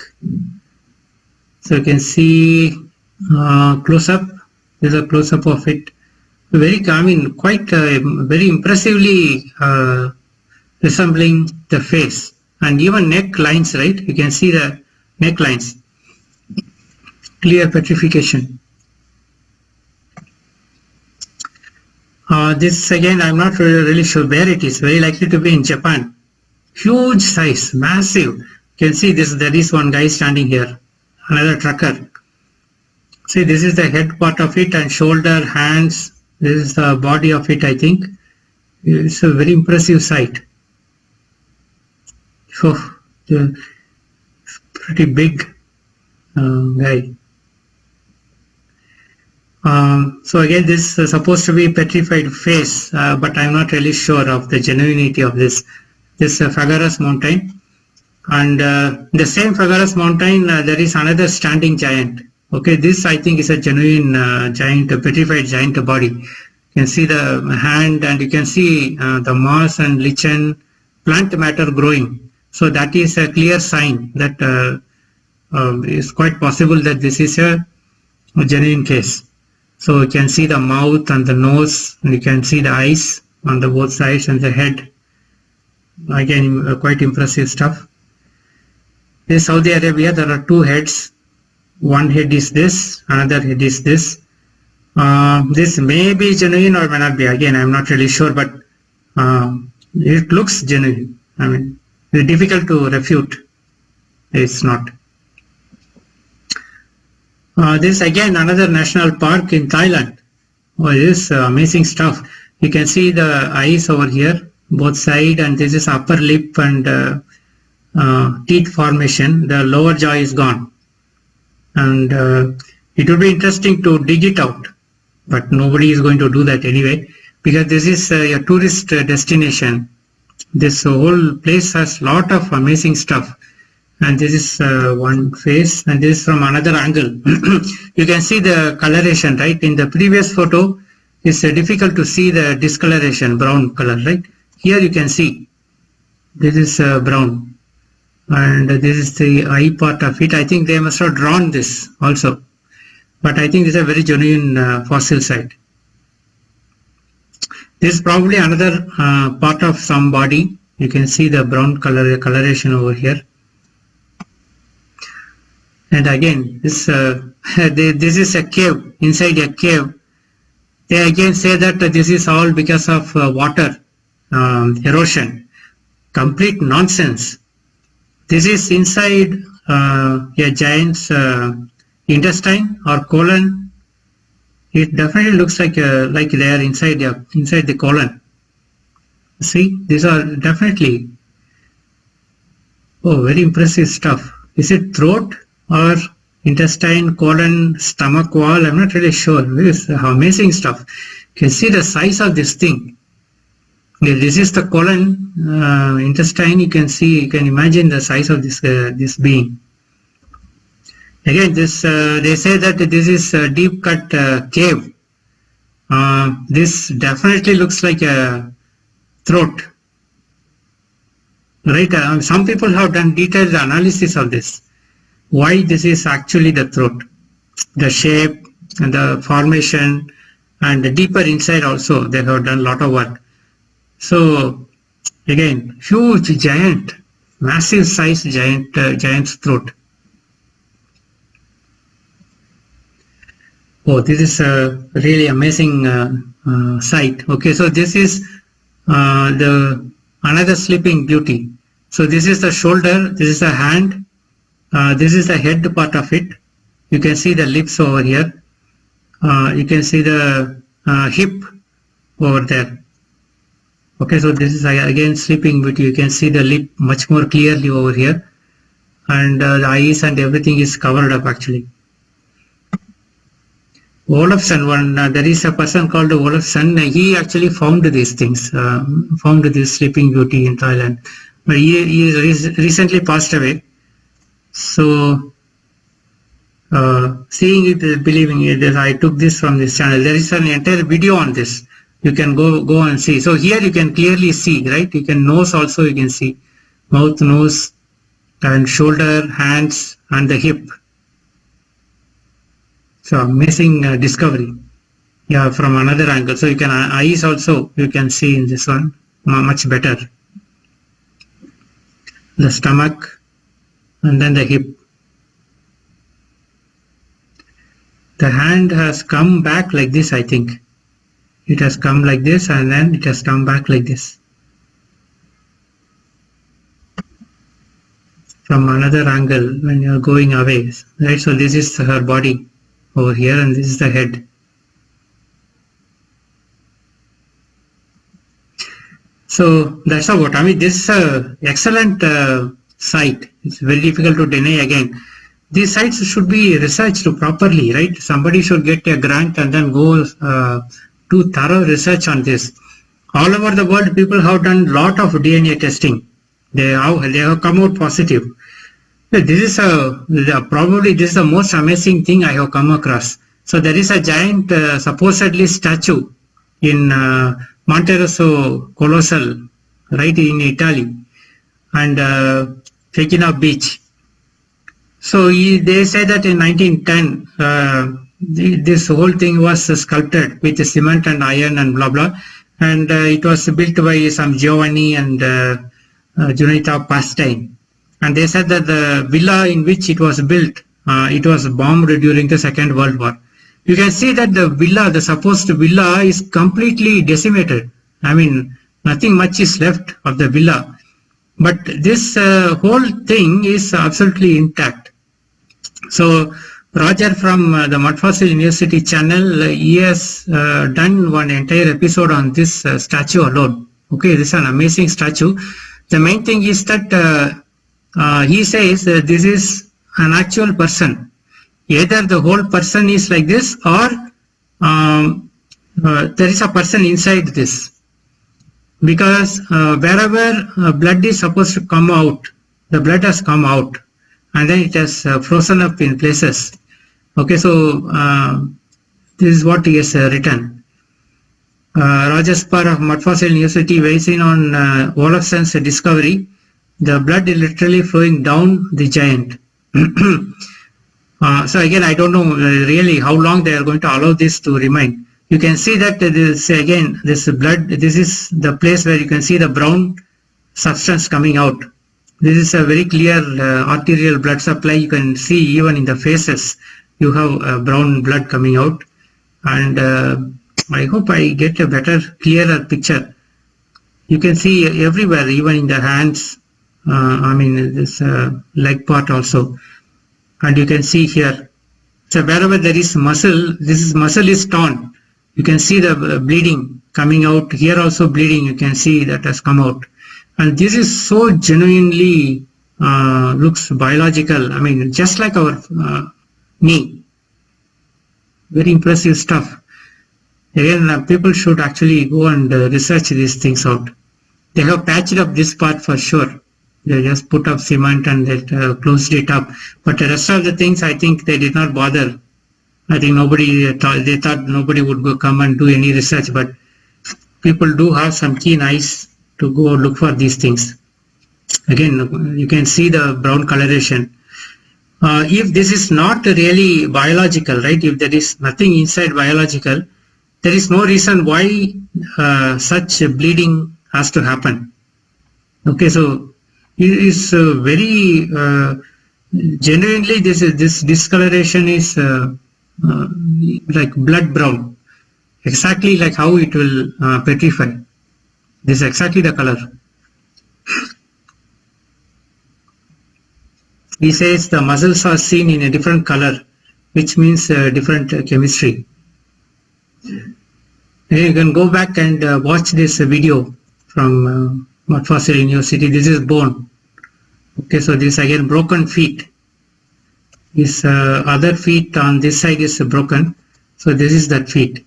So you can see close up. This is a close up of it. Quite very impressively resembling the face, and even neck lines, right? You can see the neck lines. Clear petrification. This again, I'm not really sure where it is. Very likely to be in Japan. Huge size, massive. You can see this. There is one guy standing here. Another trucker. See, this is the head part of it, and shoulder, hands. This is the body of it, I think. It's a very impressive sight. So, pretty big guy. So again, this is supposed to be petrified face, but I'm not really sure of the genuinity of this. This Phagirus mountain, and the same Phagirus mountain, there is another standing giant. Okay, this I think is a genuine giant, petrified giant body. You can see the hand, and you can see the moss and lichen, plant matter growing. So that is a clear sign that it's quite possible that this is a genuine case. So you can see the mouth and the nose, and you can see the eyes on the both sides and the head. Again, quite impressive stuff. In Saudi Arabia, there are two heads. One head is this, another head is this. This may be genuine or may not be. Again, I'm not really sure, but it looks genuine. I mean, it's difficult to refute. It's not. This again another national park in Thailand. Oh, this is amazing stuff. You can see the eyes over here, both side, and this is upper lip and teeth formation. The lower jaw is gone, and it would be interesting to dig it out, but nobody is going to do that anyway, because this is a tourist destination. This whole place has lot of amazing stuff. And this is one face, and this is from another angle. You can see the coloration, right? In the previous photo, it's difficult to see the discoloration, brown color, right? Here you can see this is brown, and this is the eye part of it. I think they must have drawn this also, but I think this is a very genuine fossil site. This is probably another part of some body. You can see the brown color coloration over here. And again, this is a cave, inside a cave. They again say that this is all because of water erosion. Complete nonsense. This is inside a giant's intestine or colon. It definitely looks like they are inside the colon. See, these are definitely very impressive stuff. Is it throat or intestine, colon, stomach wall? I'm not really sure. This is amazing stuff. You can see the size of this thing. This is the colon, intestine. You can imagine the size of this being. Again, they say that this is a deep cut cave. This definitely looks like a throat. Right? Some people have done detailed analysis of this. Why this is actually the throat, the shape and the formation, and the deeper inside also they have done a lot of work. So again, huge giant, massive size giant's throat. Oh, this is a really amazing sight. Okay, so this is another sleeping beauty. So this is the shoulder, this is the hand, this is the head part of it. You can see the lips over here. You can see the hip over there. Okay, so this is again sleeping beauty. You can see the lip much more clearly over here, and the eyes and everything is covered up actually. Olafson, there is a person called Olafson. He actually found these things, found this sleeping beauty in Thailand. But he recently passed away. So, seeing it, believing it, I took this from this channel. There is an entire video on this. You can go and see. So here you can clearly see, right? You can nose also, you can see mouth, nose, and shoulder, hands, and the hip. So amazing discovery. Yeah, from another angle. So you can eyes also you can see in this one much better. The stomach and then the hip. The hand has come back like this, I think. It has come like this and then it has come back like this. From another angle when you are going away, right? So this is her body over here and this is the head. So that's about, I mean, this is an excellent site. It's very difficult to deny again. These sites should be researched properly, right? Somebody should get a grant and then go do thorough research on this. All over the world, people have done a lot of DNA testing. They have come out positive. This is probably this is the most amazing thing I have come across. So there is a giant supposedly statue in Monte Rosso Colossal, right in Italy, and Fecina Beach. So they say that in 1910 this whole thing was sculpted with cement and iron and blah blah, and it was built by some Giovanni and Giulietta Pastine. And they said that the villa in which it was built, it was bombed during the Second World War. You can see that the villa, the supposed villa, is completely decimated. I mean, nothing much is left of the villa. But this whole thing is absolutely intact. So Roger from the Mud Fossil University channel, he has done one entire episode on this statue alone. Okay, this is an amazing statue. The main thing is that he says this is an actual person. Either the whole person is like this or there is a person inside this. Because wherever blood is supposed to come out, the blood has come out and then it has frozen up in places. Okay, so this is what he has written. Roger Spar of Mud Fossil University weighs in on Olafson's discovery. The blood is literally flowing down the giant. So again, I don't know really how long they are going to allow this to remain. You can see that this again, this blood, this is the place where you can see the brown substance coming out. This is a very clear arterial blood supply. You can see even in the faces, you have brown blood coming out. And I hope I get a better, clearer picture. You can see everywhere, even in the hands this leg part also. And you can see here, so wherever there is muscle, muscle is torn. You can see the bleeding coming out. Here also bleeding, you can see that has come out. And this is so genuinely looks biological. I mean, just like our knee. Very impressive stuff. Again, people should actually go and research these things out. They have patched up this part for sure. They just put up cement and they closed it up. But the rest of the things, I think they did not bother. I think they thought nobody would come and do any research, but people do have some keen eyes to go look for these things. Again, you can see the brown coloration. If this is not really biological, right? If there is nothing inside biological, there is no reason why such bleeding has to happen. Okay, so it is very genuinely this discoloration is like blood brown, exactly like how it will petrify. This is exactly the color. He says the muscles are seen in a different color, which means different chemistry. You can go back and watch this video from Mount Fossil University. This is bone. Okay, so this again broken feet. This other feet on this side is broken. So this is that feet.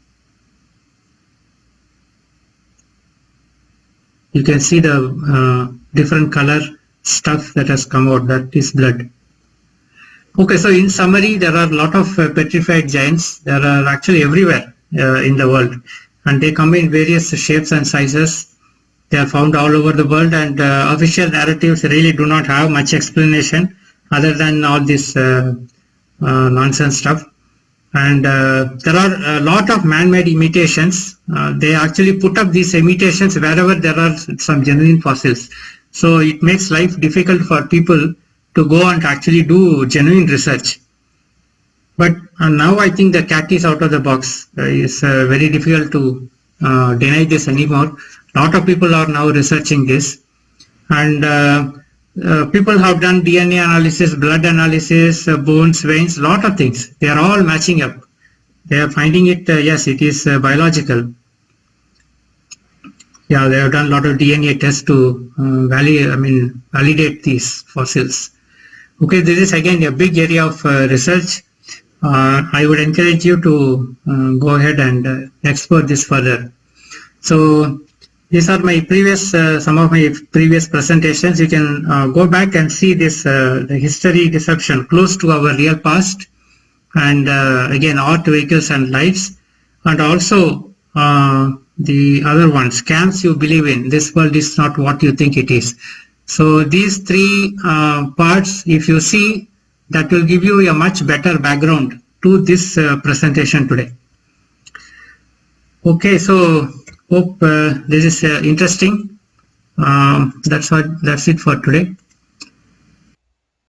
You can see the different color stuff that has come out. That is blood. Okay, so in summary, there are a lot of petrified giants. There are actually everywhere in the world, and they come in various shapes and sizes. They are found all over the world, and official narratives really do not have much explanation other than all this nonsense stuff. And there are a lot of man-made imitations. They actually put up these imitations wherever there are some genuine fossils. So it makes life difficult for people to go and actually do genuine research. But now I think the cat is out of the box. It's very difficult to deny this anymore. A lot of people are now researching this, and people have done DNA analysis, blood analysis, bones, veins, a lot of things. They are all matching up. They are finding it, yes, it is biological. Yeah, they have done a lot of DNA tests to validate these fossils. Okay, this is again a big area of research. I would encourage you to go ahead and explore this further. So these are my previous, some of my previous presentations. You can go back and see this, the history deception close to our real past, and again, art, vehicles and lives, and also the other one, scams you believe in. This world is not what you think it is. So these three parts, if you see, that will give you a much better background to this presentation today. Okay, so hope this is interesting. That's it for today.